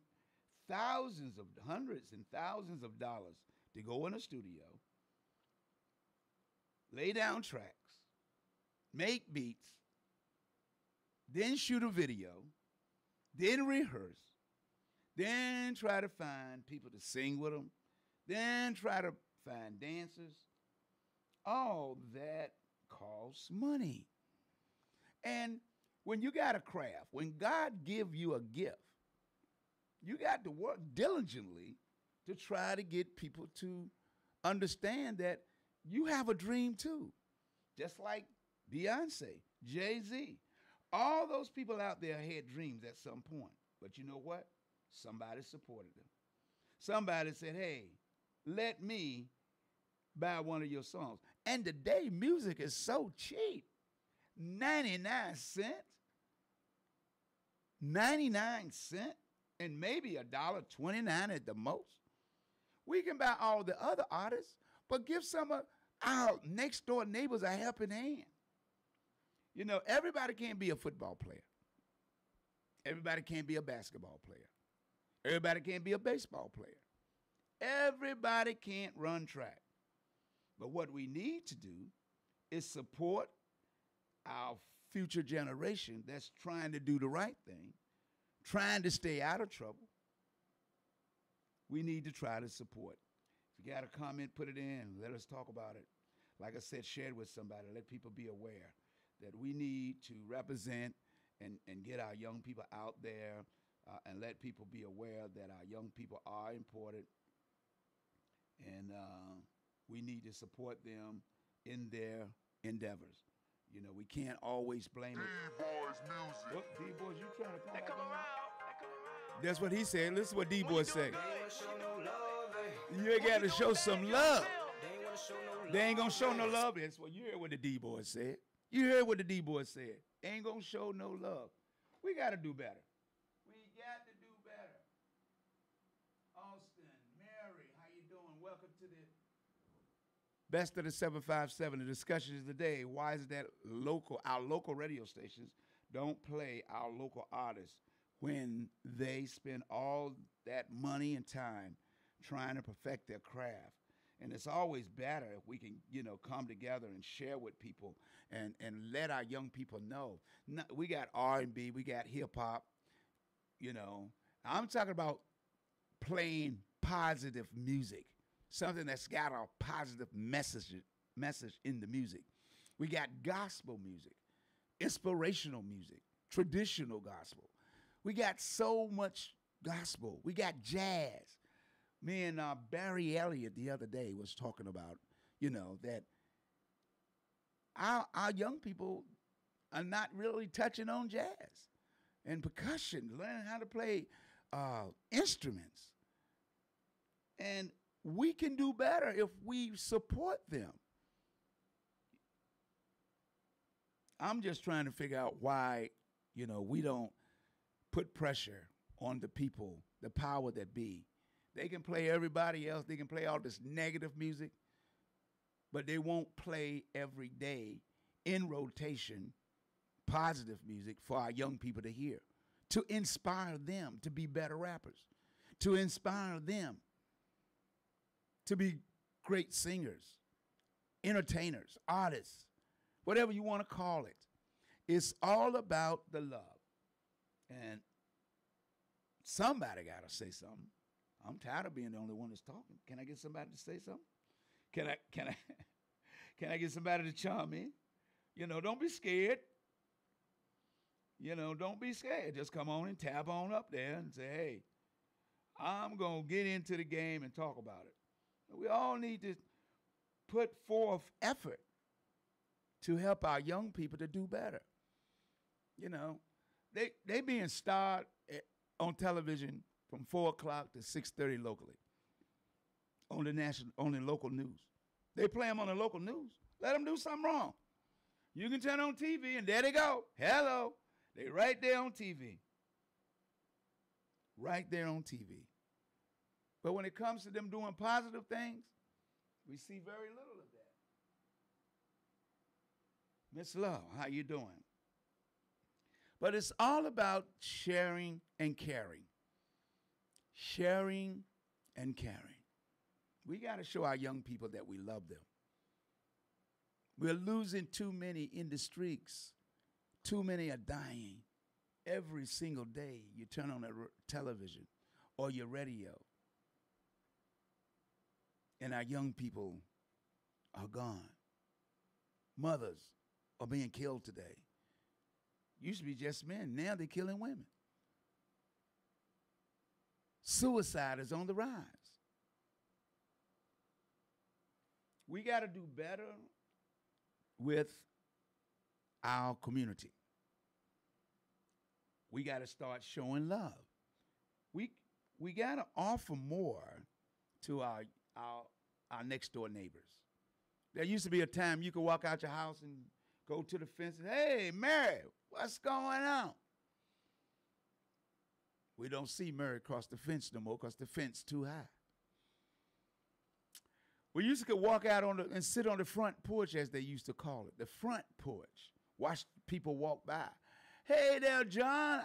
hundreds and thousands of dollars to go in a studio, lay down tracks, make beats, then shoot a video, then rehearse, then try to find people to sing with them, then try to find dancers. All that costs money. And when you got a craft, when God give you a gift, you got to work diligently to try to get people to understand that you have a dream too. Just like Beyonce, Jay-Z. All those people out there had dreams at some point. But you know what? Somebody supported them. Somebody said, hey, let me buy one of your songs. And today, music is so cheap. 99 cents. 99 cents. And maybe $1.29 at the most. We can buy all the other artists, but give some of our next door neighbors a helping hand. You know, everybody can't be a football player. Everybody can't be a basketball player. Everybody can't be a baseball player. Everybody can't run track. But what we need to do is support our future generation that's trying to do the right thing, trying to stay out of trouble. We need to try to support. If you got a comment, put it in. Let us talk about it. Like I said, share it with somebody. Let people be aware that we need to represent and get our young people out there and let people be aware that our young people are important and we need to support them in their endeavors. You know, we can't always blame it. D-Boys music. Look, D-Boys, you trying to come back around? That's what he said. Listen what D-Boys say. You ain't got to show some love. They ain't gonna show no love. That's what you heard what the D-Boys said. You heard what the D-Boys said. Ain't gonna show no love. We got to do better. We got to do better. Austin, Mary, how you doing? Welcome to the Best of the 757. The discussion is today. Why is it that our local radio stations don't play our local artists when they spend all that money and time trying to perfect their craft? And it's always better if we can, you know, come together and share with people and let our young people know. We got R&B, we got hip hop, you know. I'm talking about playing positive music, something that's got a positive message in the music. We got gospel music, inspirational music, traditional gospel. We got so much gospel. We got jazz. Me and Barry Elliott the other day was talking about, you know, that our young people are not really touching on jazz and percussion, learning how to play instruments. And we can do better if we support them. I'm just trying to figure out why, you know, we don't put pressure on the people, the power that be. They can play everybody else. They can play all this negative music, but they won't play every day in rotation positive music for our young people to hear, to inspire them to be better rappers, to inspire them to be great singers, entertainers, artists, whatever you want to call it. It's all about the love. And somebody got to say something. I'm tired of being the only one that's talking. Can I get somebody to say something? Can I get somebody to chime in? You know, don't be scared. You know, don't be scared. Just come on and tap on up there and say, hey, I'm going to get into the game and talk about it. We all need to put forth effort to help our young people to do better. You know, they being starred on television from 4 o'clock to 6:30 locally on the local news. They play them on the local news. Let them do something wrong. You can turn on TV and there they go. Hello. They right there on TV. Right there on TV. But when it comes to them doing positive things, we see very little of that. Miss Love, how you doing? But it's all about sharing and caring. Sharing and caring. We got to show our young people that we love them. We're losing too many in the streets. Too many are dying. Every single day you turn on the television or your radio, and our young people are gone. Mothers are being killed today. Used to be just men. Now they're killing women. Suicide is on the rise. We got to do better with our community. We got to start showing love. We got to offer more to our next door neighbors. There used to be a time you could walk out your house and go to the fence and, hey, Mary, what's going on? We don't see Mary cross the fence no more because the fence too high. We used to walk out and sit on the front porch, as they used to call it, the front porch. Watch people walk by. Hey there, John,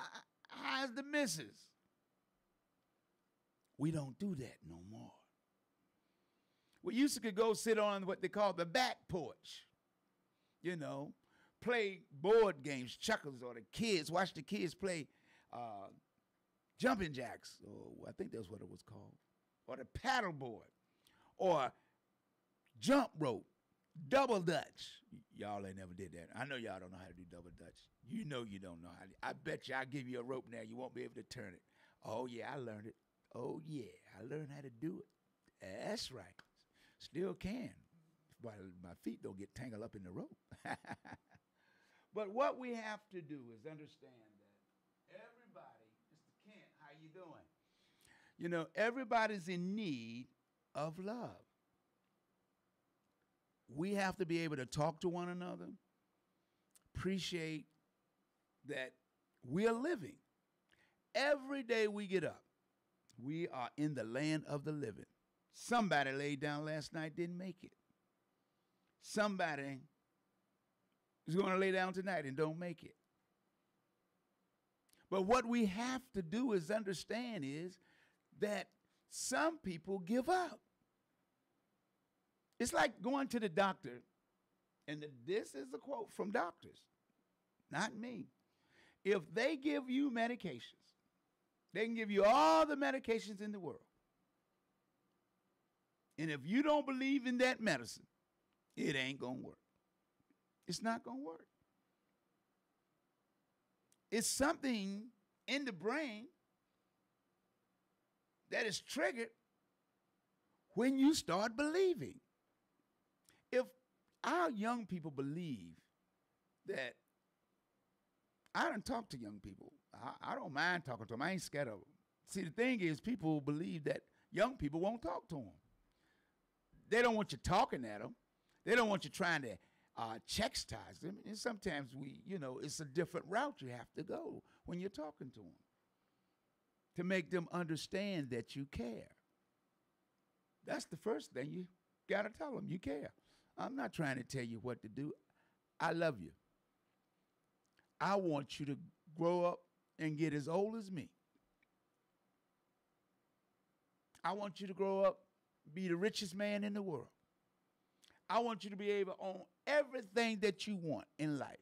how's the missus? We don't do that no more. We used to go sit on what they call the back porch. You know, play board games, checkers, or the kids, watch the kids play jumping jacks. Oh, I think that's what it was called. Or the paddle board. Or jump rope, double dutch. Y'all ain't never did that. I know y'all don't know how to do double dutch. You know you don't know how to. I bet you I'll give you a rope now. You won't be able to turn it. Oh, yeah, I learned it. Oh, yeah, I learned how to do it. That's right. Still can. But my feet don't get tangled up in the rope. But what we have to do is understand that everybody, Mr. Kent, how you doing? You know, everybody's in need of love. We have to be able to talk to one another, appreciate that we're living. Every day we get up, we are in the land of the living. Somebody laid down last night, didn't make it. Somebody is going to lay down tonight and don't make it. But what we have to do is understand is that some people give up. It's like going to the doctor, and this is a quote from doctors, not me. If they give you medications, they can give you all the medications in the world. And if you don't believe in that medicine, it ain't going to work. It's not going to work. It's something in the brain that is triggered when you start believing. If our young people believe that, I don't talk to young people. I don't mind talking to them. I ain't scared of them. See, the thing is, people believe that young people won't talk to them. They don't want you talking at them. They don't want you trying to chastise them. And sometimes it's a different route you have to go when you're talking to them to make them understand that you care. That's the first thing you got to tell them. You care. I'm not trying to tell you what to do. I love you. I want you to grow up and get as old as me. I want you to grow up, be the richest man in the world. I want you to be able to own everything that you want in life.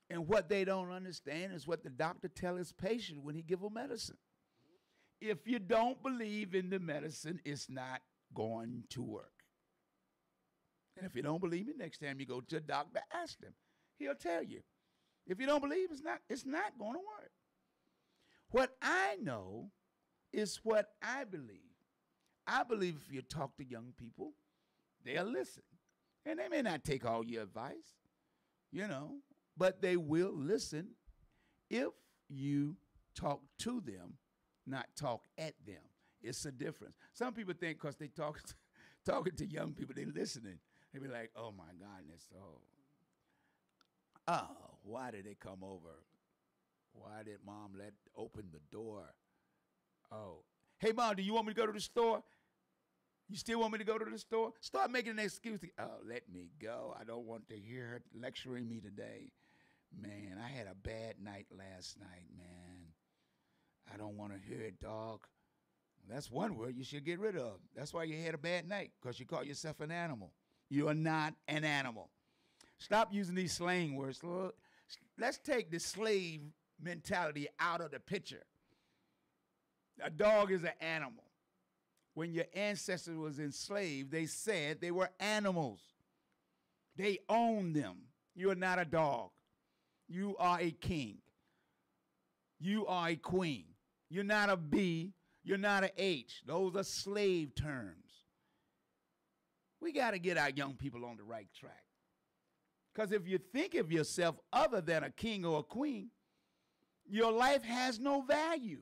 And what they don't understand is what the doctor tells his patient when he gives them medicine. If you don't believe in the medicine, it's not going to work. And if you don't believe me, next time you go to a doctor, ask him. He'll tell you. If you don't believe, it's not going to work. What I know is what I believe. I believe if you talk to young people, they'll listen. And they may not take all your advice, but they will listen if you talk to them, not talk at them. It's a difference. Some people think because they talking to young people, they're listening. They be like, oh, my goodness, why did they come over? Why did Mom open the door? Oh, hey, Mom, do you want me to go to the store? You still want me to go to the store? Start making an excuse. Let me go. I don't want to hear her lecturing me today. Man, I had a bad night last night, man. I don't want to hear it, dog. That's one word you should get rid of. That's why you had a bad night, because you call yourself an animal. You are not an animal. Stop using these slang words. Let's take the slave mentality out of the picture. A dog is an animal. When your ancestors was enslaved, they said they were animals. They owned them. You are not a dog. You are a king. You are a queen. You're not a B. You're not an H. Those are slave terms. We got to get our young people on the right track. Because if you think of yourself other than a king or a queen, your life has no value.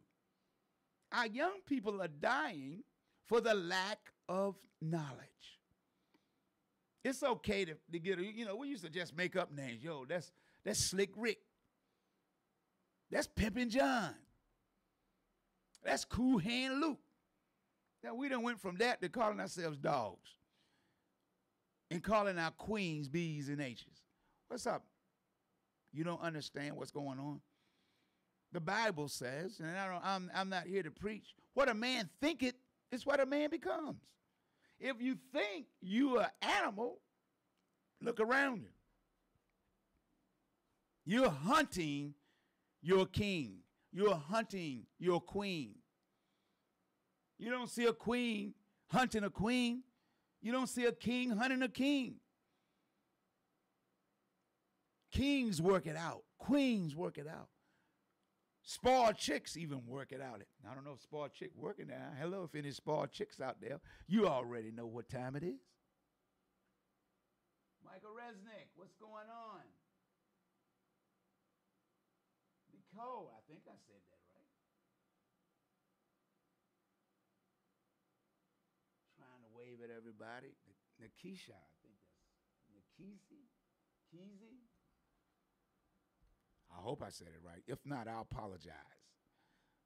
Our young people are dying for the lack of knowledge. It's okay to get, we used to just make up names. Yo, that's Slick Rick. That's Pimpin' John. That's Cool Hand Luke. Now, we done went from that to calling ourselves dogs and calling our queens B's and H's. What's up? You don't understand what's going on? The Bible says, and I'm not here to preach, what a man thinketh is what a man becomes. If you think you are an animal, look around you. You're hunting your king. You're hunting your queen. You don't see a queen hunting a queen. You don't see a king hunting a king. Kings work it out. Queens work it out. Spoiled chicks even work it out. I don't know if spoiled chick working now. Hello, if any spoiled chicks out there, you already know what time it is. Michael Resnick, what's going on? Nicole, I think I said that right. Trying to wave at everybody. Nikisha, I think that's Nikisi? Keezy? I hope I said it right. If not, I'll apologize.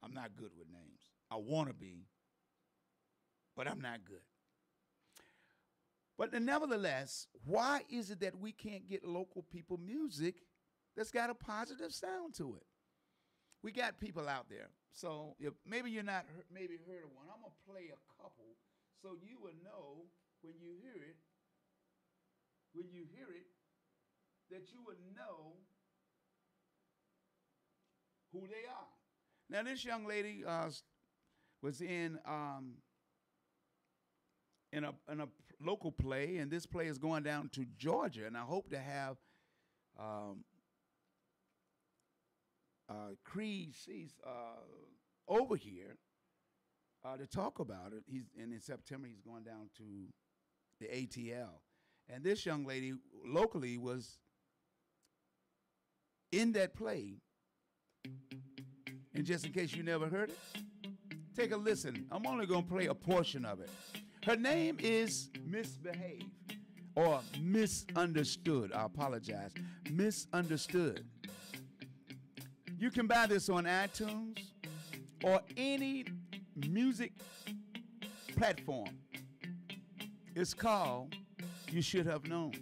I'm not good with names. I want to be, but I'm not good. But nevertheless, why is it that we can't get local people music that's got a positive sound to it? We got people out there. So if maybe you're not maybe heard of one. I'm going to play a couple so you will know when you hear it, that you would know who they are. Now, this young lady was in a local play, and this play is going down to Georgia, and I hope to have Creed Cease over here to talk about it. And in September, he's going down to the ATL. And this young lady locally was in that play. And just in case you never heard it, take a listen. I'm only going to play a portion of it. Her name is Misbehave, or Misunderstood. I apologize. Misunderstood. You can buy this on iTunes or any music platform. It's called You Should Have Known.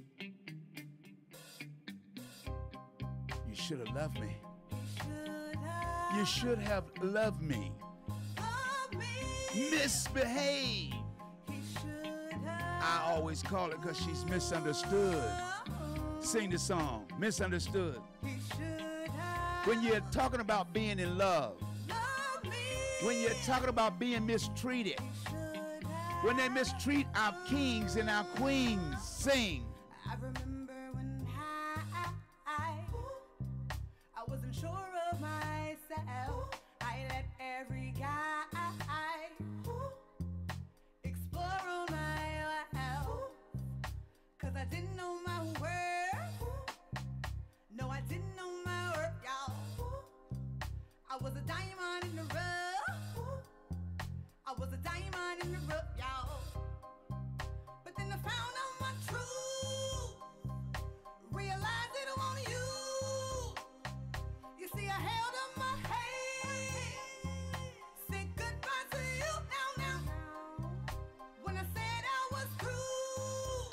You should have loved me. You should have loved me. Misbehave. I always call it because she's misunderstood. Sing the song, Misunderstood. When you're talking about being in love, when you're talking about being mistreated, when they mistreat our kings and our queens, sing. I remember when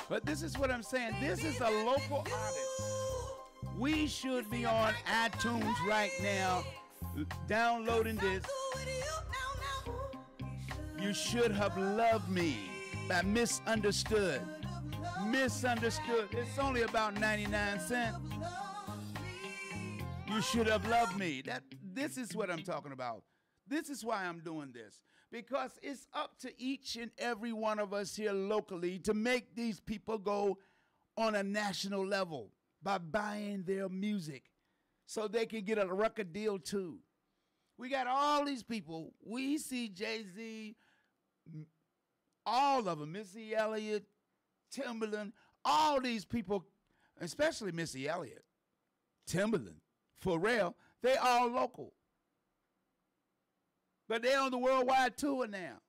But this is what I'm saying. This is a local artist. We should be on iTunes right now, downloading this. You Should Have Loved Me by Misunderstood. Misunderstood. It's only about 99 cents. You should have loved me. This is what I'm talking about. This is why I'm doing this. Because it's up to each and every one of us here locally to make these people go on a national level by buying their music so they can get a record deal too. We got all these people. We see Jay-Z, all of them, Missy Elliott, Timberland, all these people, especially Missy Elliott, Timberland, Pharrell, they all local. But they're on the worldwide tour now.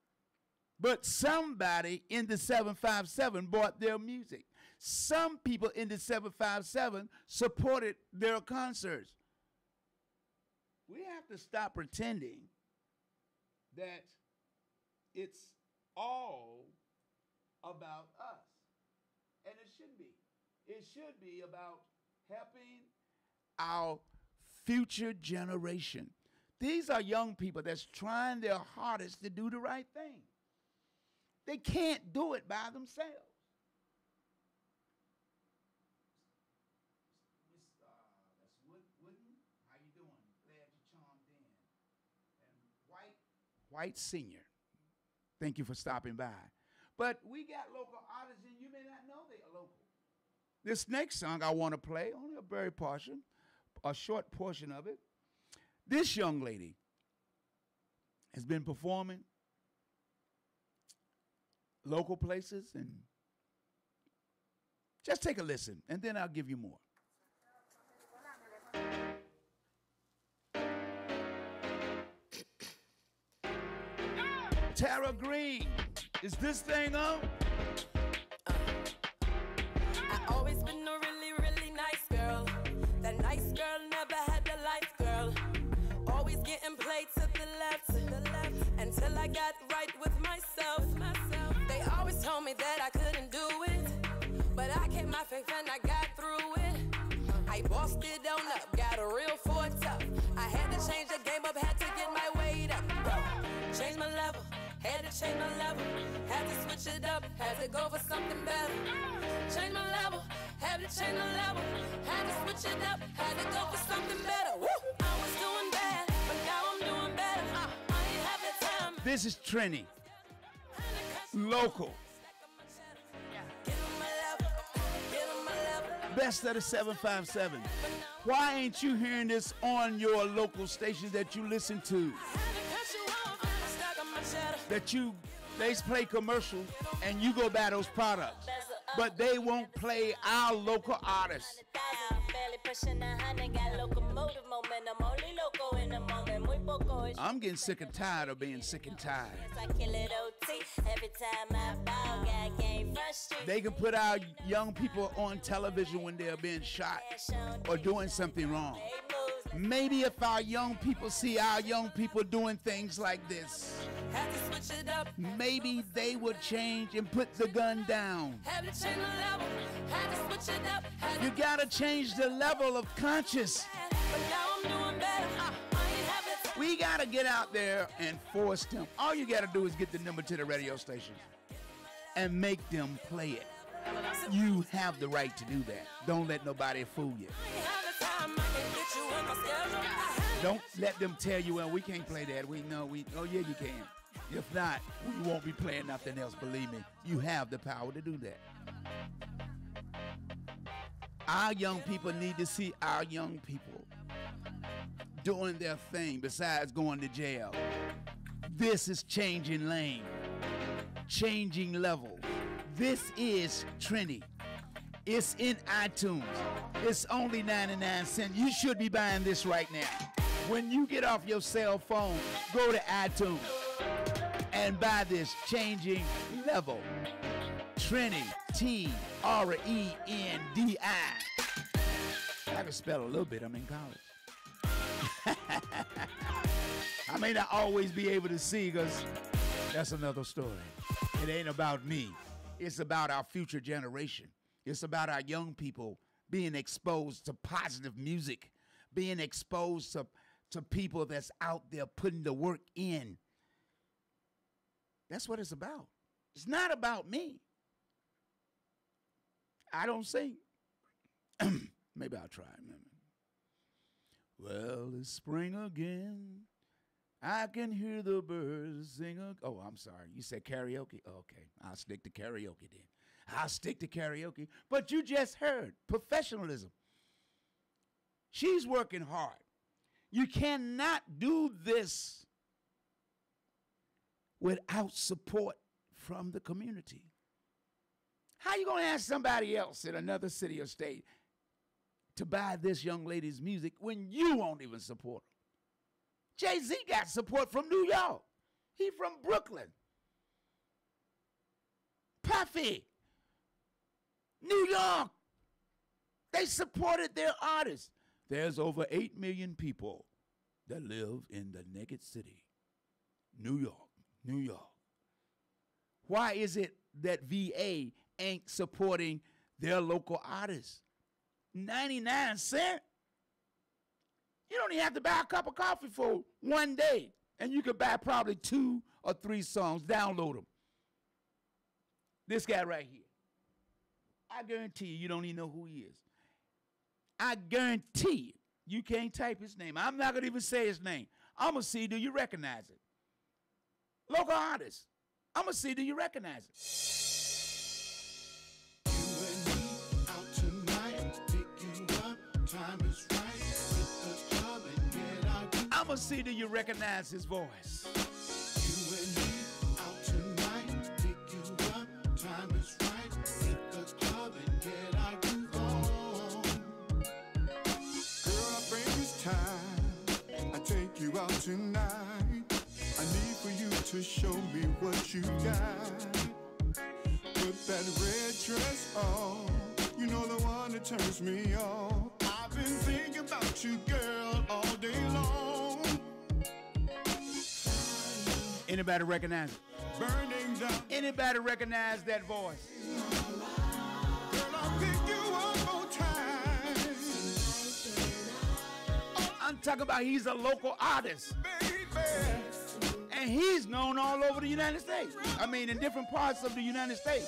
But somebody in the 757 bought their music. Some people in the 757 supported their concerts. We have to stop pretending that it's all about us. And it shouldn't be. It should be about helping our future generation. These are young people that's trying their hardest to do the right thing. They can't do it by themselves. That's Wooden. How you doing? Glad you chimed in. And White Senior. Thank you for stopping by. But we got local artists, and you may not know they are local. This next song I want to play, only a very portion, a short portion of it. This young lady has been performing local places, and just take a listen, and then I'll give you more. Tara Green, is this thing on? I always been a really, really nice girl. That nice girl never had the life, girl. Always getting played to the left, until I got right with myself. They always told me that I couldn't do it, but I kept my faith and I got through it. I bossed it on up, got a real Ford tough. I had to change the game up, had to get my weight up. Change my level, had to change my level, had to switch it up, had to go for something better. Change my level, had to change my level, had to switch it up, had to go for something better. Woo! I was doing bad, but now I'm doing better. I ain't have the time. This is Trini, local. Best of the 757. Why ain't you hearing this on your local stations that you listen to? That they play commercials and you go buy those products, but they won't play our local artists. I'm getting sick and tired of being sick and tired. They can put our young people on television when they're being shot or doing something wrong. Maybe if our young people see our young people doing things like this, maybe they would change and put the gun down. You gotta change the level of conscious. We gotta get out there and force them. All you gotta do is get the number to the radio stations and make them play it. You have the right to do that. Don't let nobody fool you. Don't let them tell you, well, we can't play that. Oh yeah, you can. If not, we won't be playing nothing else. Believe me, you have the power to do that. Our young people need to see our young people doing their thing besides going to jail. This is changing lane, changing level. This is Trini. It's in iTunes. It's only 99 cents. You should be buying this right now. When you get off your cell phone, go to iTunes and buy this Changing Level. Trini, T-R-E-N-D-I. I can spell a little bit. I'm in college. I may not always be able to see because that's another story. It ain't about me. It's about our future generation. It's about our young people being exposed to positive music, being exposed to people that's out there putting the work in. That's what it's about. It's not about me. I don't sing. Maybe I'll try. Well, it's spring again. I can hear the birds sing. Oh, I'm sorry. You said karaoke? Okay, I'll stick to karaoke then. I'll stick to karaoke. But you just heard professionalism. She's working hard. You cannot do this without support from the community. How you going to ask somebody else in another city or state to buy this young lady's music when you won't even support her? Jay-Z got support from New York. He from Brooklyn. Puffy, New York. They supported their artists. There's over 8 million people that live in the naked city. New York, New York. Why is it that VA ain't supporting their local artists? 99 cents? You don't even have to buy a cup of coffee for one day, and you could buy probably 2 or 3 songs, download them. This guy right here. I guarantee you don't even know who he is. I guarantee you can't type his name. I'm not going to even say his name. I'm going to see, do you recognize it? Local artist. I'm going to see, do you recognize it? Out tonight, pick you up, time is right. Hit the club and get out. I'm going to see, do you recognize his voice? You and me out tonight, pick you up, time is right. Hit the club and get out your home. Girl, I think it's time I take you out tonight. I need for you to show me what you got. Put that red dress on, you know the one that turns me on. I've been thinking about you, girl, all day long. Anybody recognize it? Burning down. Anybody recognize that voice? Girl, I'll pick you up on time. I'm talking about he's a local artist. And he's known all over the United States. I mean, in different parts of the United States.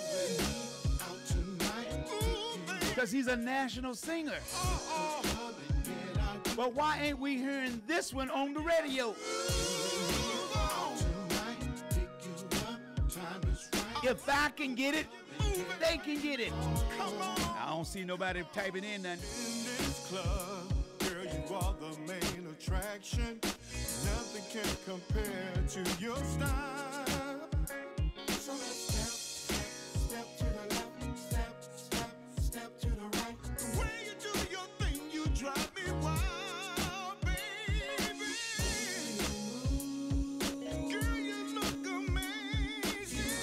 Because he's a national singer. But why ain't we hearing this one on the radio? If I can get it, they can get it. I don't see nobody typing in nothing. In this club, girl, you are the main attraction. Nothing can compare to your style. So let's step to the left, step to the right. The way you do your thing, you drive me wild, baby. Girl, you look amazing.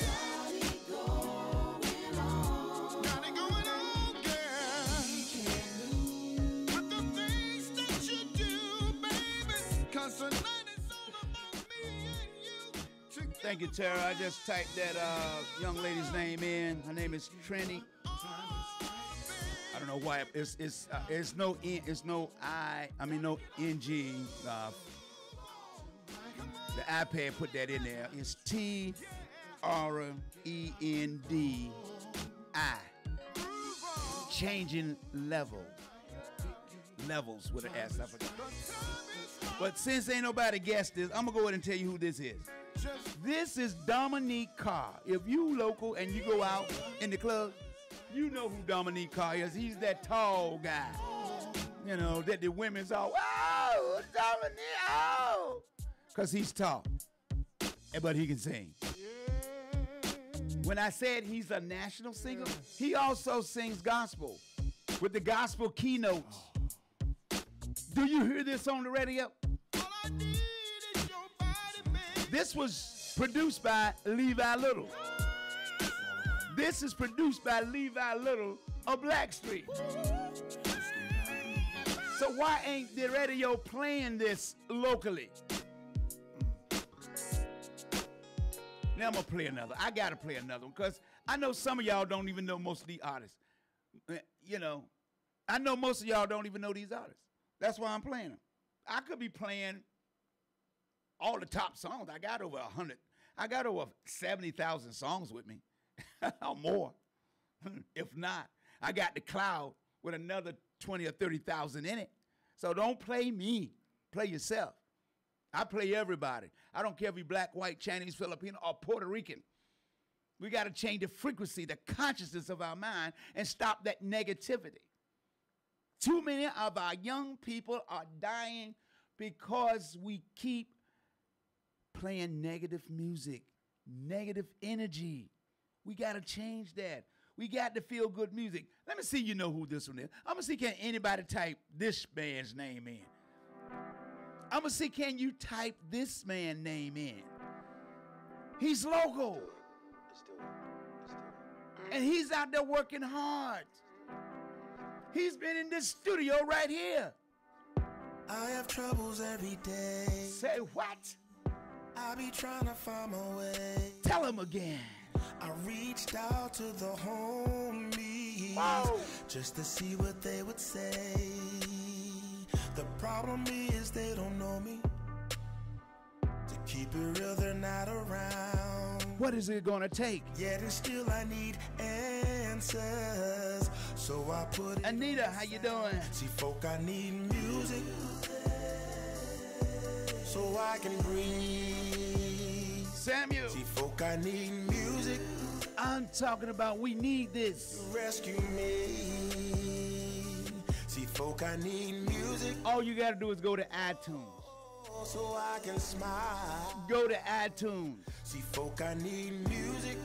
Got it going on, girl. With the things that you do, baby. 'Cause tonight. Thank you, Tara. I just typed that young lady's name in. Her name is Trini. I don't know why it's no N, it's no I. I mean no NG. The iPad put that in there. It's TRENDI. Changing levels with an S. I forgot. But since ain't nobody guessed this, I'm gonna go ahead and tell you who this is. This is Dominique Carr. If you local and you go out in the club, you know who Dominique Carr is. He's that tall guy. You know, that the women's all, oh, Dominique, oh. Because he's tall. But he can sing. When I said he's a national singer, he also sings gospel with the gospel keynotes. Do you hear this on the radio? This was produced by Levi Little. This is produced by Levi Little of Blackstreet. So why ain't the radio playing this locally? Now I'm gonna play another. I gotta play another one because I know some of y'all don't even know most of these artists. You know, I know most of y'all don't even know these artists. That's why I'm playing them. I could be playing all the top songs. I got over 100. I got over 70,000 songs with me, or more. If not, I got the cloud with another 20 or 30,000 in it. So don't play me. Play yourself. I play everybody. I don't care if you're black, white, Chinese, Filipino, or Puerto Rican. We got to change the frequency, the consciousness of our mind, and stop that negativity. Too many of our young people are dying because we keep playing negative music, negative energy. We got to change that. We got to feel good music. Let me see you know who this one is. I'm going to see can anybody type this man's name in. I'm going to see can you type this man's name in. He's local. And he's out there working hard. He's been in this studio right here. I have troubles every day. Say what? I be trying to find my way. Tell him again. I reached out to the homies just to see what they would say. The problem is they don't know me. To keep it real, they're not around. What is it gonna take? Yet and still I need answers. So I put it Anita, how you doing? See, folk, I need music so I can breathe. Samuel. See, folk, I need music. I'm talking about we need this. Rescue me. See, folk, I need music. All you gotta do is go to iTunes. So I can smile. Go to iTunes. See, folk, I need music.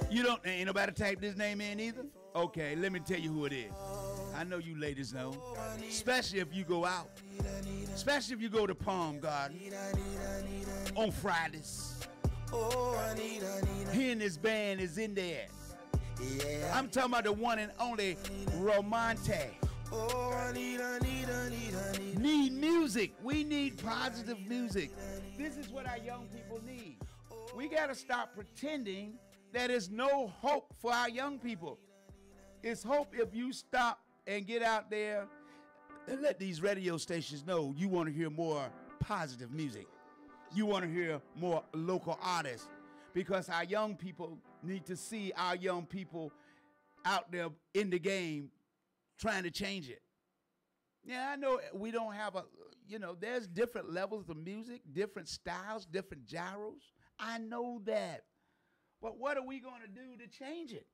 You don't, ain't nobody type this name in either? Okay, let me tell you who it is. I know you ladies know. Especially if you go out. Especially if you go to Palm Garden on Fridays. He and his band is in there. Yeah. I'm talking about the one and only Romante. Oh, I need. Need music. We need positive music. This is what our young people need. We got to stop pretending that there's no hope for our young people. It's hope if you stop and get out there and let these radio stations know you want to hear more positive music. You want to hear more local artists, because our young people need to see our young people out there in the game trying to change it. Yeah, I know we don't have there's different levels of music, different styles, different genres. I know that. But what are we going to do to change it?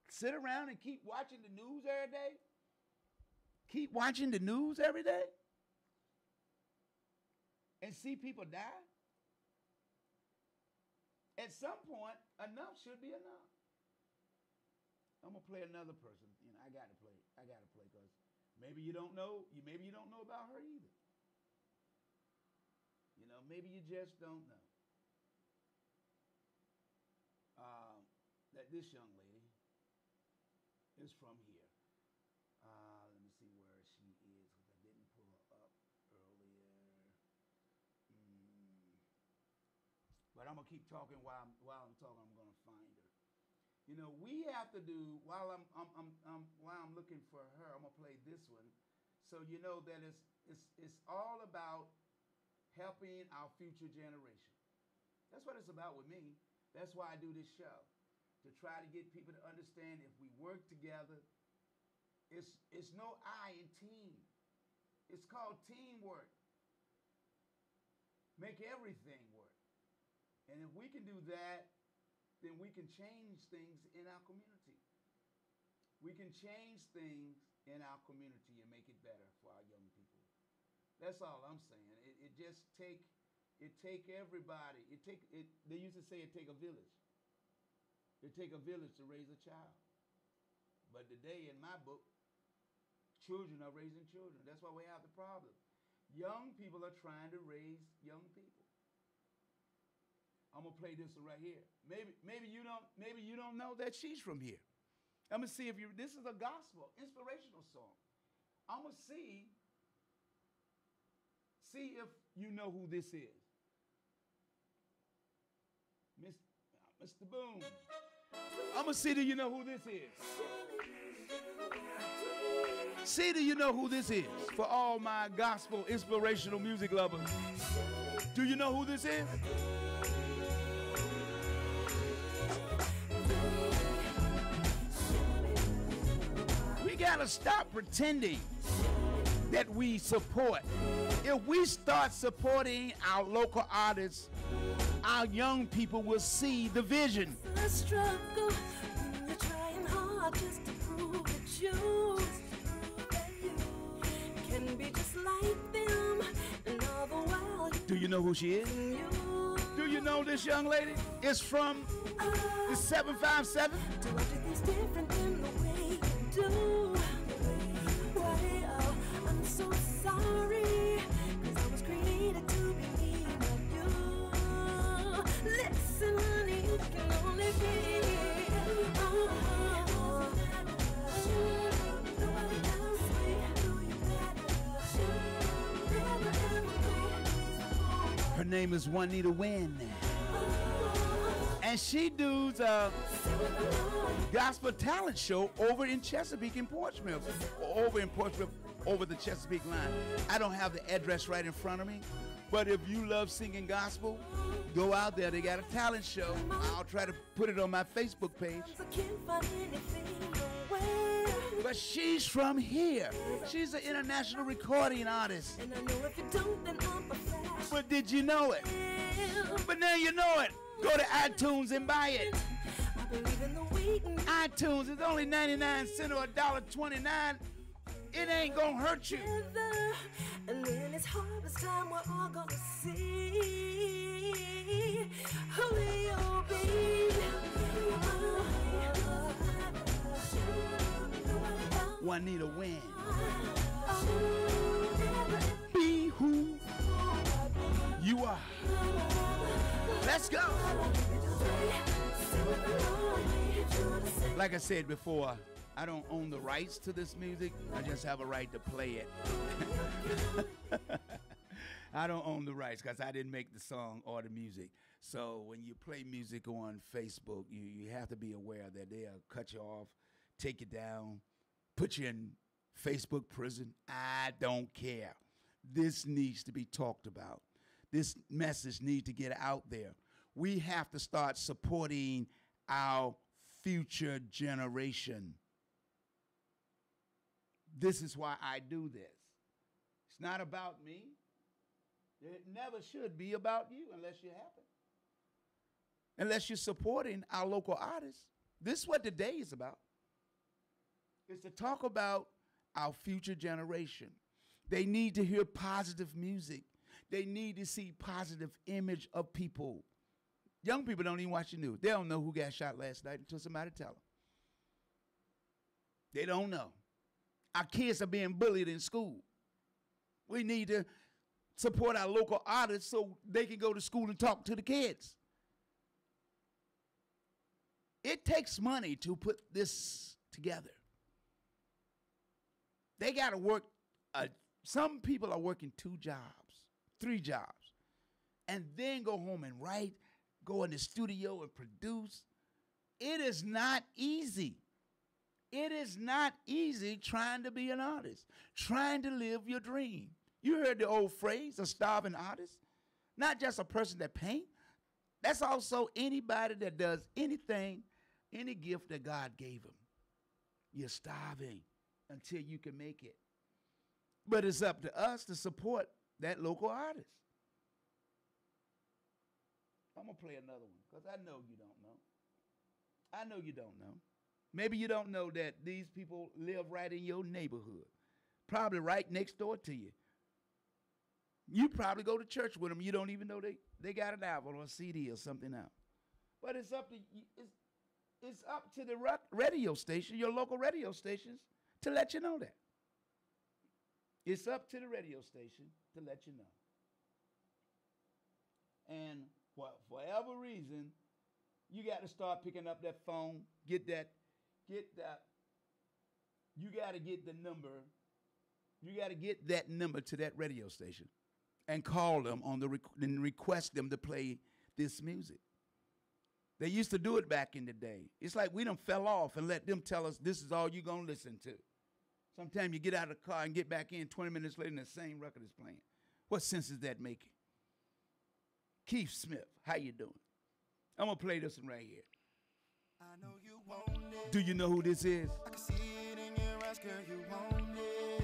Sit around and keep watching the news every day? Keep watching the news every day? And see people die? At some point, enough should be enough. I'm gonna play another person. I gotta play because maybe you don't know. Maybe you don't know about her either. Maybe you just don't know. That this young lady is from here. Let me see where she is, because I didn't pull her up earlier. But I'm gonna keep talking while I'm talking. I'm gonna find her. We have to do while I'm looking for her. I'm gonna play this one, so you know that it's all about helping our future generation. That's what it's about with me. That's why I do this show, to try to get people to understand if we work together. It's no I in team. It's called teamwork. Make everything work. And if we can do that, then we can change things in our community. We can change things in our community and make it better for our young people. That's all I'm saying. It just take everybody. They used to say it take a village. It take a village to raise a child. But today, in my book, children are raising children. That's why we have the problem. Young people are trying to raise young people. I'm gonna play this one right here. Maybe you don't know that she's from here. I'm gonna see if this is a gospel, inspirational song. I'm gonna see if you know who this is. Mr. Boom. I'm going to see, do you know who this is? See, do you know who this is? For all my gospel inspirational music lovers. Do you know who this is? We got to stop pretending that we support. If we start supporting our local artists, our young people will see the vision. The struggle when you're trying hard just to prove that you can be just like them, and all the while. Do you know who she is? Do you know this young lady? It's from the 757. Do I do things different than the way you do? Well, I'm so sorry, 'cause I was created to be me, not you. Listen, honey, you can only be. Her name is Juanita Wynn. And she does a gospel talent show over in Chesapeake and Portsmouth. Over in Portsmouth, over the Chesapeake line. I don't have the address right in front of me, but if you love singing gospel, go out there. They got a talent show. I'll try to put it on my Facebook page. But she's from here. She's an international recording artist. And I know if you don't, then I'm a flash. But did you know it? But now you know it. Go to iTunes and buy it. I believe in the waiting. iTunes is only 99 cents or $1.29. It ain't gonna hurt you. And when it's harvest time, we're all gonna see who you'll be. Juanita Wynn. Be who you are. Let's go. Like I said before, I don't own the rights to this music. I just have a right to play it. I don't own the rights because I didn't make the song or the music. So when you play music on Facebook, you have to be aware that they'll cut you off, take you down, put you in Facebook prison. I don't care. This needs to be talked about. This message needs to get out there. We have to start supporting our future generation. This is why I do this. It's not about me. It never should be about you unless you're happy. Unless you're supporting our local artists. This is what the day is about. It's to talk about our future generation. They need to hear positive music. They need to see positive image of people. Young people don't even watch the news. They don't know who got shot last night until somebody tell them. They don't know. Our kids are being bullied in school. We need to support our local artists so they can go to school and talk to the kids. It takes money to put this together. They got to work. Some people are working 2 jobs, 3 jobs, and then go home and write, go in the studio and produce. It is not easy. It is not easy trying to be an artist, trying to live your dream. You heard the old phrase, a starving artist? Not just a person that paints. That's also anybody that does anything, any gift that God gave them. You're starving until you can make it. But it's up to us to support that local artist. I'm going to play another one because I know you don't know. I know you don't know. Maybe you don't know that these people live right in your neighborhood, probably right next door to you. You probably go to church with them. You don't even know they got an album or a CD or something else. But it's up to it's up to the radio station, your local radio stations, to let you know that. It's up to the radio station to let you know. And for whatever reason, you got to start picking up that phone, get that, you got to get the number, you got to get that number to that radio station and call them on and request them to play this music. They used to do it back in the day. It's like we done fell off and let them tell us this is all you're going to listen to. Sometimes you get out of the car and get back in 20 minutes later and the same record is playing. What sense is that making? Keith Smith, how you doing? I'm going to play this one right here. I know you want it. Do you know who this is? I can see it in your eyes, girl, you want it.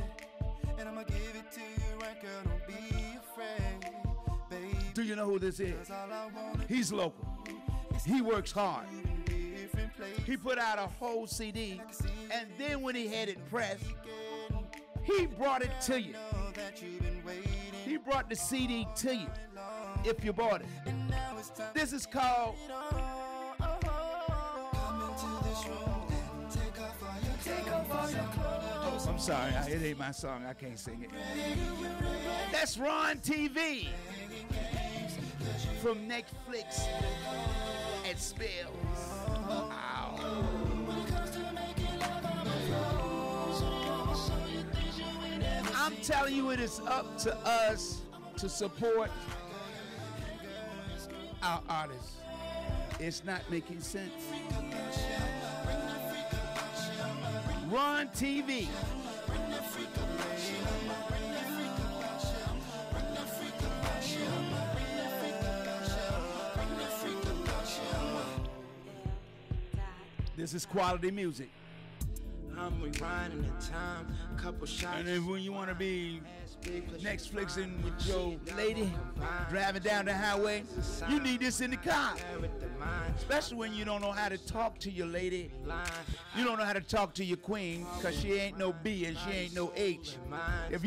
And I'ma give it to you right, girl, don't be afraid, baby. Do you know who this is? He's local. He works hard. He put out a whole CD, and then when he had it pressed, he brought it to you. He brought the CD to you if you bought it. This is called I'm sorry, it ain't my song. I can't sing it. That's Ron TV from Netflix and Spills. I'm telling you, it is up to us to support our artists. It's not making sense. Ron TV. This is quality music. I'm rewinding the time, couple shots. And then when you want to be Netflixing with your lady, driving down the highway, you need this in the car. Especially when you don't know how to talk to your lady. You don't know how to talk to your queen, because she ain't no B and she ain't no H. If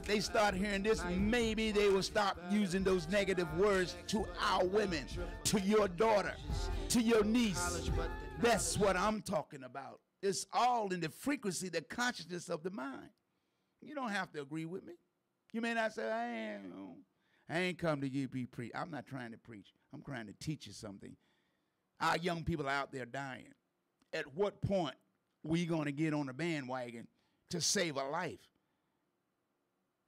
they start hearing this, maybe they will stop using those negative words to our women, to your daughter, to your niece. That's what I'm talking about. It's all in the frequency, the consciousness of the mind. You don't have to agree with me. You may not say, I ain't come to you be preach. I'm not trying to preach. I'm trying to teach you something. Our young people are out there dying. At what point we going to get on the bandwagon to save a life?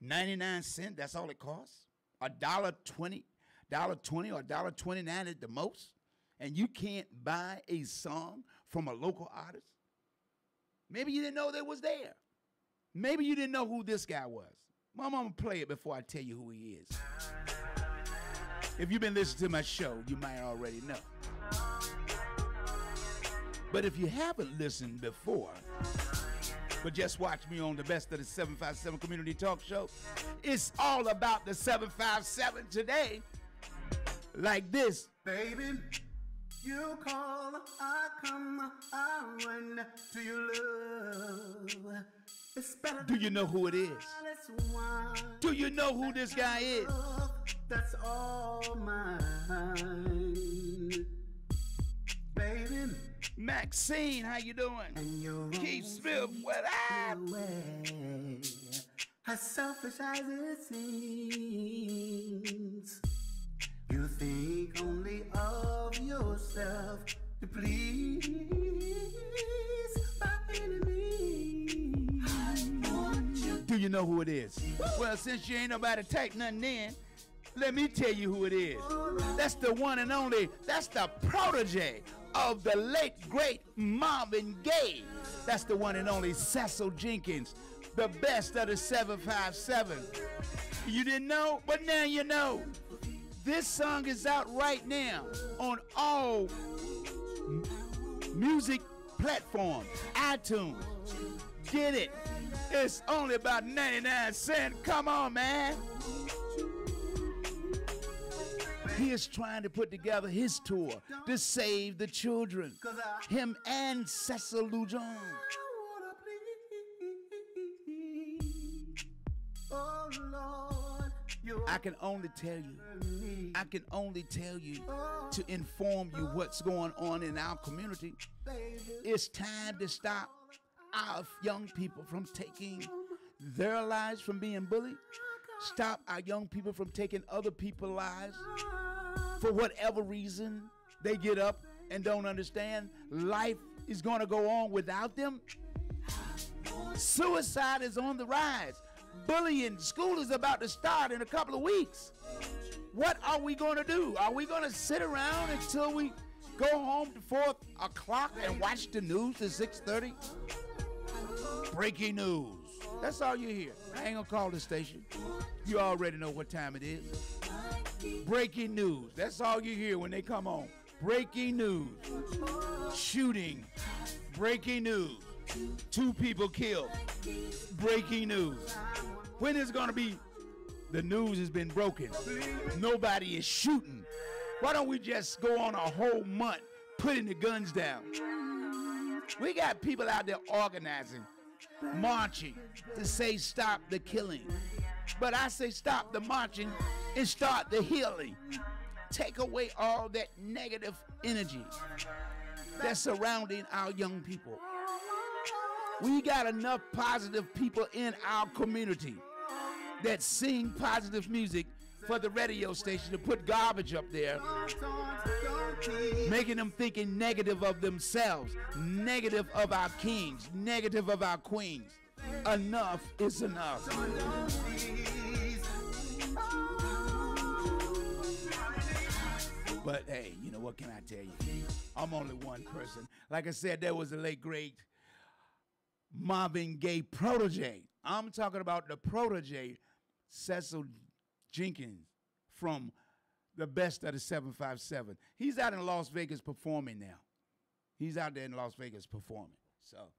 99 cents, that's all it costs? $1.20 or $1.29 at the most? And you can't buy a song from a local artist? Maybe you didn't know they was there. Maybe you didn't know who this guy was. Well, I'm going to play it before I tell you who he is. If you've been listening to my show, you might already know. But if you haven't listened before, but just watch me on the Best of the 757 Community Talk Show, it's all about the 757 today. Like this. Baby, you call, I come, I run to your love. It's better. Do you know who it is? Do you know who this guy is? That's all mine. Baby. Maxine, how you doing? Keith Smith, what up? As selfish as it seems, you think only of yourself to please my enemies. Do you know who it is? Well, since you ain't nobody take nothing in, let me tell you who it is. That's the one and only, that's the protege of the late, great Marvin Gaye. That's the one and only Cecil Jenkins, the best of the 757. You didn't know, but now you know. This song is out right now on all music platforms, iTunes. Get it. It's only about 99 cents. Come on, man. He is trying to put together his tour to save the children. Him and Cecil Lujan. Oh Lord, I can only tell you to inform you what's going on in our community. It's time to stop our young people from taking their lives from being bullied. Stop our young people from taking other people's lives for whatever reason they get up and don't understand life is going to go on without them. Suicide is on the rise. Bullying, school is about to start in a couple of weeks. What are we going to do? Are we going to sit around until we Go home to 4 o'clock and watch the news at 6:30. Breaking news. That's all you hear. I ain't gonna call the station. You already know what time it is. Breaking news. That's all you hear when they come on. Breaking news. Shooting. Breaking news. 2 people killed. Breaking news. When is it gonna be the news has been broken? Nobody is shooting. Why don't we just go on a whole month putting the guns down? We got people out there organizing, marching to say stop the killing. But I say stop the marching and start the healing. Take away all that negative energy that's surrounding our young people. We got enough positive people in our community that sing positive music for the radio station to put garbage up there, making them thinking negative of themselves, negative of our kings, negative of our queens. Enough is enough. But hey, you know what can I tell you? I'm only one person. Like I said, there was a late great Marvin Gaye protege. I'm talking about the protege, Cecil Jenkins, from the best of the 757. He's out in Las Vegas performing now. He's out there in Las Vegas performing. So,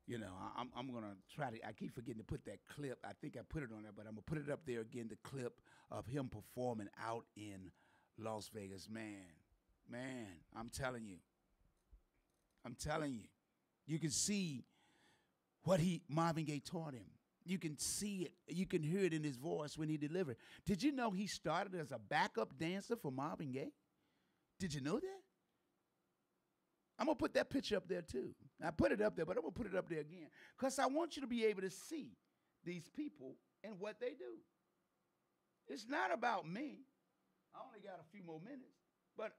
you know, I'm going to try to, I keep forgetting to put that clip. I think I put it on there, but I'm going to put it up there again, the clip of him performing out in Las Vegas. Man, I'm telling you. You can see what Marvin Gaye taught him. You can see it. You can hear it in his voice when he delivered. Did you know he started as a backup dancer for Marvin Gaye? Did you know that? I'm going to put that picture up there too. I put it up there, but I'm going to put it up there again because I want you to be able to see these people and what they do. It's not about me. I only got a few more minutes, but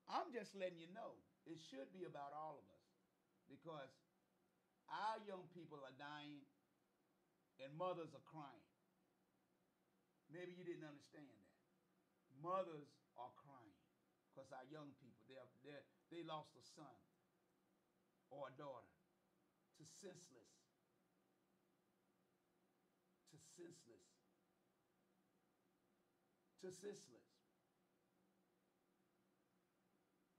I'm just letting you know it should be about all of us because our young people are dying and mothers are crying. Maybe you didn't understand that. Mothers are crying because our young people, they lost a son or a daughter to senseless.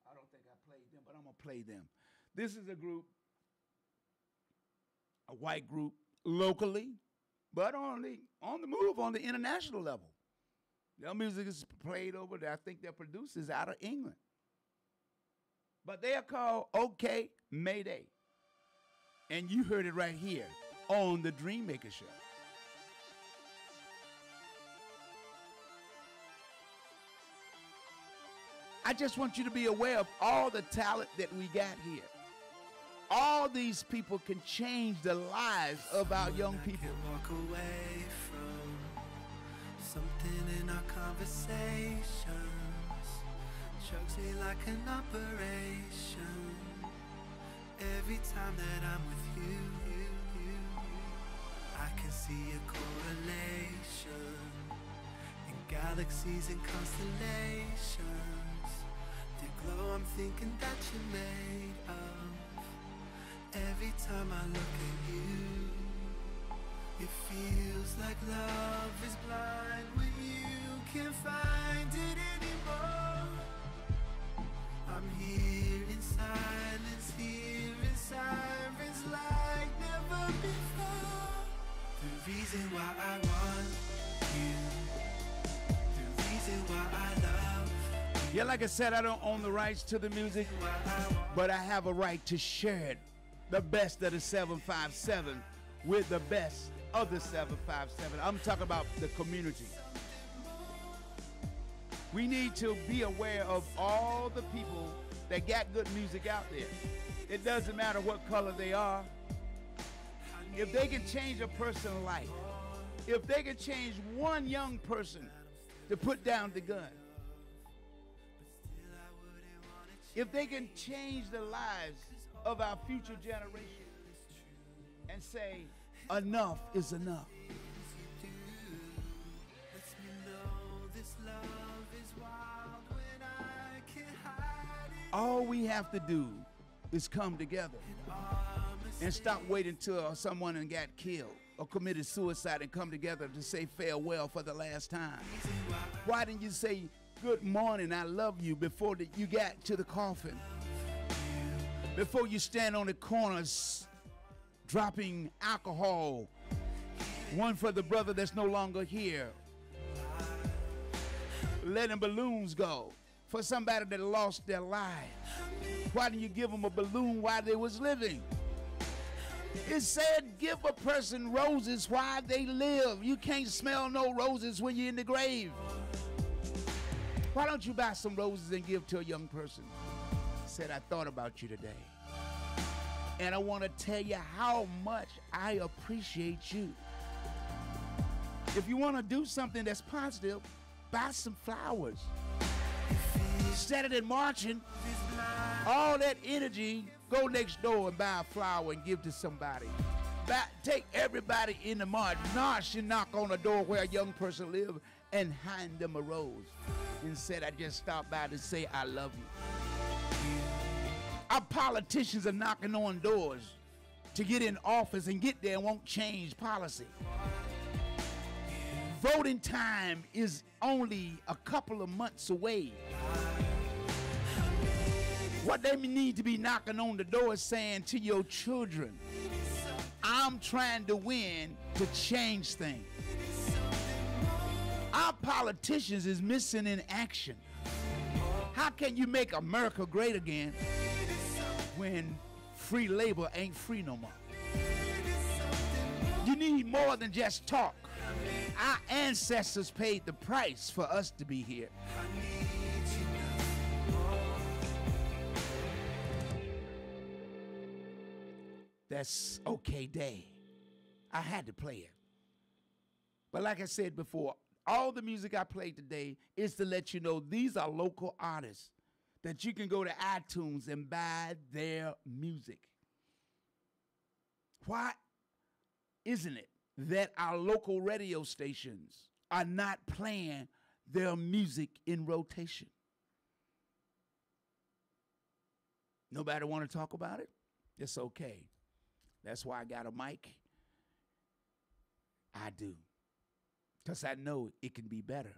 I don't think I played them, but I'm going to play them. This is a group, a white group, locally, but on the move on the international level. Their music is played over there. I think their producers out of England. But they are called OK Mayday. And you heard it right here on the Dreammaker Show. I just want you to be aware of all the talent that we got here. All these people can change the lives of our young people. Walk away from something in our conversations chugs me like an operation. Every time that I'm with you, I can see a correlation in galaxies and constellations. The glow I'm thinking that you're made of. Every time I look at you, it feels like love is blind when you can't find it anymore. I'm here in silence, hearing sirens like never before. The reason why I want you, the reason why I love. Yeah, like I said, I don't own the rights to the music, but I have a right to share it. The best of the 757 with the best of the 757. I'm talking about the community. We need to be aware of all the people that got good music out there. It doesn't matter what color they are. If they can change a person's life, if they can change one young person to put down the gun, if they can change the lives of our future generation and say, enough is enough. Lets me know this love is wild when I can't hide. All we have to do is come together and stop waiting till someone got killed or committed suicide and come together to say farewell for the last time. Why didn't you say good morning, I love you before you got to the coffin? Before you stand on the corners dropping alcohol, one for the brother that's no longer here, letting balloons go for somebody that lost their life. Why didn't you give them a balloon while they was living? It said give a person roses while they live. You can't smell no roses when you're in the grave. Why don't you buy some roses and give to a young person? Said, I thought about you today. And I want to tell you how much I appreciate you. If you want to do something that's positive, buy some flowers. Instead of marching, all that energy, go next door and buy a flower and give to somebody. Take everybody in the march, knock on the door where a young person lives and hand them a rose. And said, I just stopped by to say I love you. Our politicians are knocking on doors to get in office and get there and won't change policy. Voting time is only a couple of months away. What they need to be knocking on the door is saying to your children, I'm trying to win to change things. Our politicians is missing in action. How can you make America great again when free labor ain't free no more? You need more than just talk. Our ancestors paid the price for us to be here. That's okay day. I had to play it. But like I said before, all the music I played today is to let you know these are local artists that you can go to iTunes and buy their music. Why isn't it that our local radio stations are not playing their music in rotation? Nobody want to talk about it? It's okay. That's why I got a mic. I do. Because I know it can be better.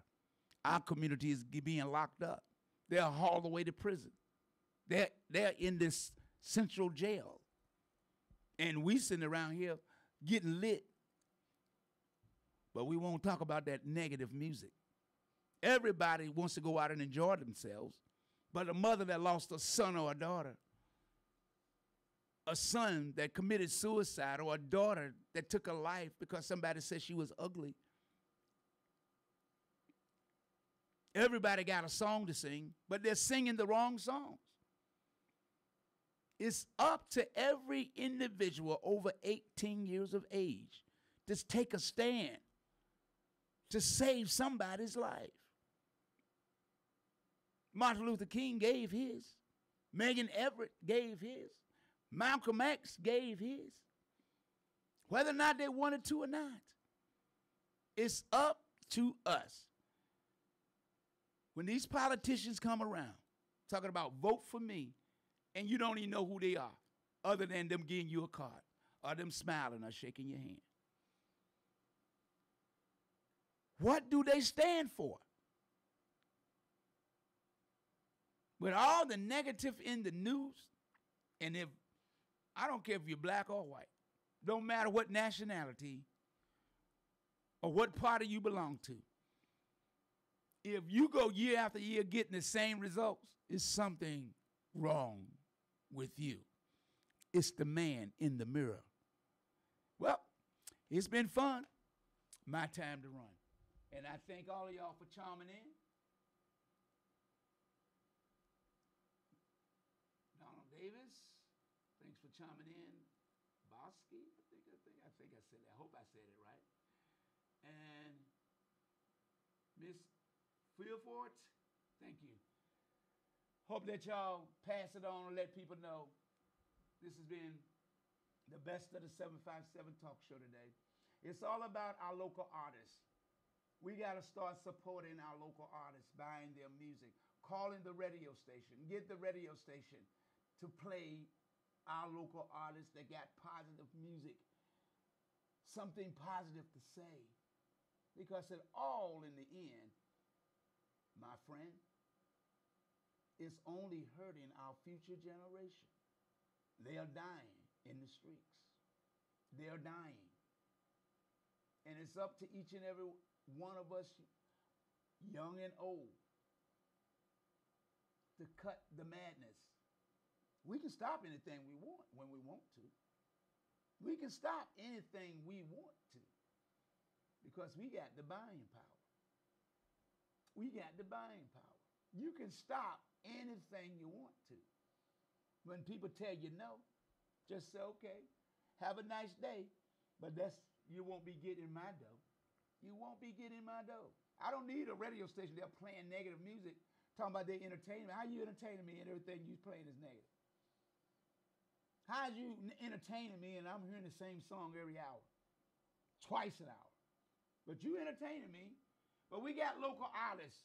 Our community is being locked up. They're hauled away to prison. They're in this central jail. And we sitting around here getting lit. But we won't talk about that negative music. Everybody wants to go out and enjoy themselves. But a mother that lost a son or a daughter, a son that committed suicide, or a daughter that took a life because somebody said she was ugly. Everybody got a song to sing, but they're singing the wrong songs. It's up to every individual over 18 years of age to take a stand to save somebody's life. Martin Luther King gave his. Megan Everett gave his. Malcolm X gave his. Whether or not they wanted to or not, it's up to us. When these politicians come around talking about vote for me, and you don't even know who they are, other than them giving you a card, or them smiling or shaking your hand. What do they stand for? With all the negative in the news, and if I don't care if you're black or white, don't matter what nationality or what party you belong to, if you go year after year getting the same results, it's something wrong with you. It's the man in the mirror. Well, it's been fun. My time to run. And I thank all of y'all for chiming in. Donald Davis, thanks for chiming in. Bosky, I think I said that. I hope I said it right. And Miss Fearfort, thank you. Hope that y'all pass it on and let people know this has been the best of the 757 talk show today. It's all about our local artists. We got to start supporting our local artists, buying their music. calling the radio station, get the radio station to play our local artists that got positive music, something positive to say. Because it all in the end, my friend, is only hurting our future generation. They are dying in the streets. They are dying. And it's up to each and every one of us, young and old, to cut the madness. We can stop anything we want when we want to. We can stop anything we want to because we got the buying power. We got the buying power. You can stop anything you want to. When people tell you no, just say, okay, have a nice day, but you won't be getting my dough. You won't be getting my dough. I don't need a radio station there playing negative music, talking about their entertainment. How you entertaining me and everything you playing is negative? How are you entertaining me and I'm hearing the same song every hour, twice an hour? But you entertaining me. But we got local artists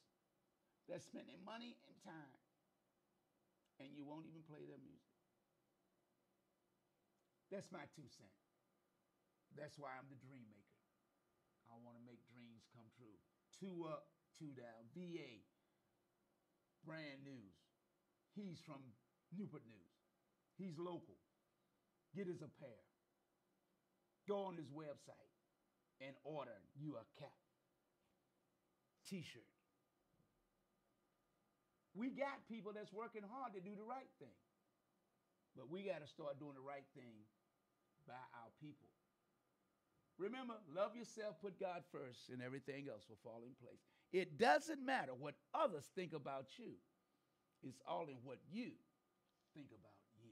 that's spending money and time, and you won't even play their music. That's my 2 cents. That's why I'm the dream maker. I want to make dreams come true. 2 up, 2 down. VA, brand news. He's from Newport News. He's local. Get us a pair. Go on his website and order you a cap, t-shirt. We got people that's working hard to do the right thing. But we got to start doing the right thing by our people. Remember, love yourself, put God first, and everything else will fall in place. It doesn't matter what others think about you. It's all in what you think about you.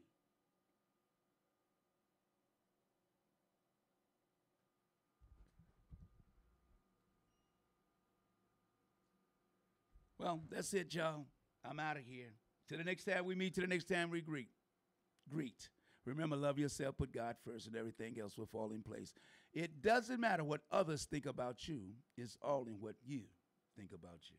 Well, that's it, y'all. I'm out of here. Till the next time we meet, till the next time we greet. Remember, love yourself, put God first, and everything else will fall in place. It doesn't matter what others think about you. It's all in what you think about you.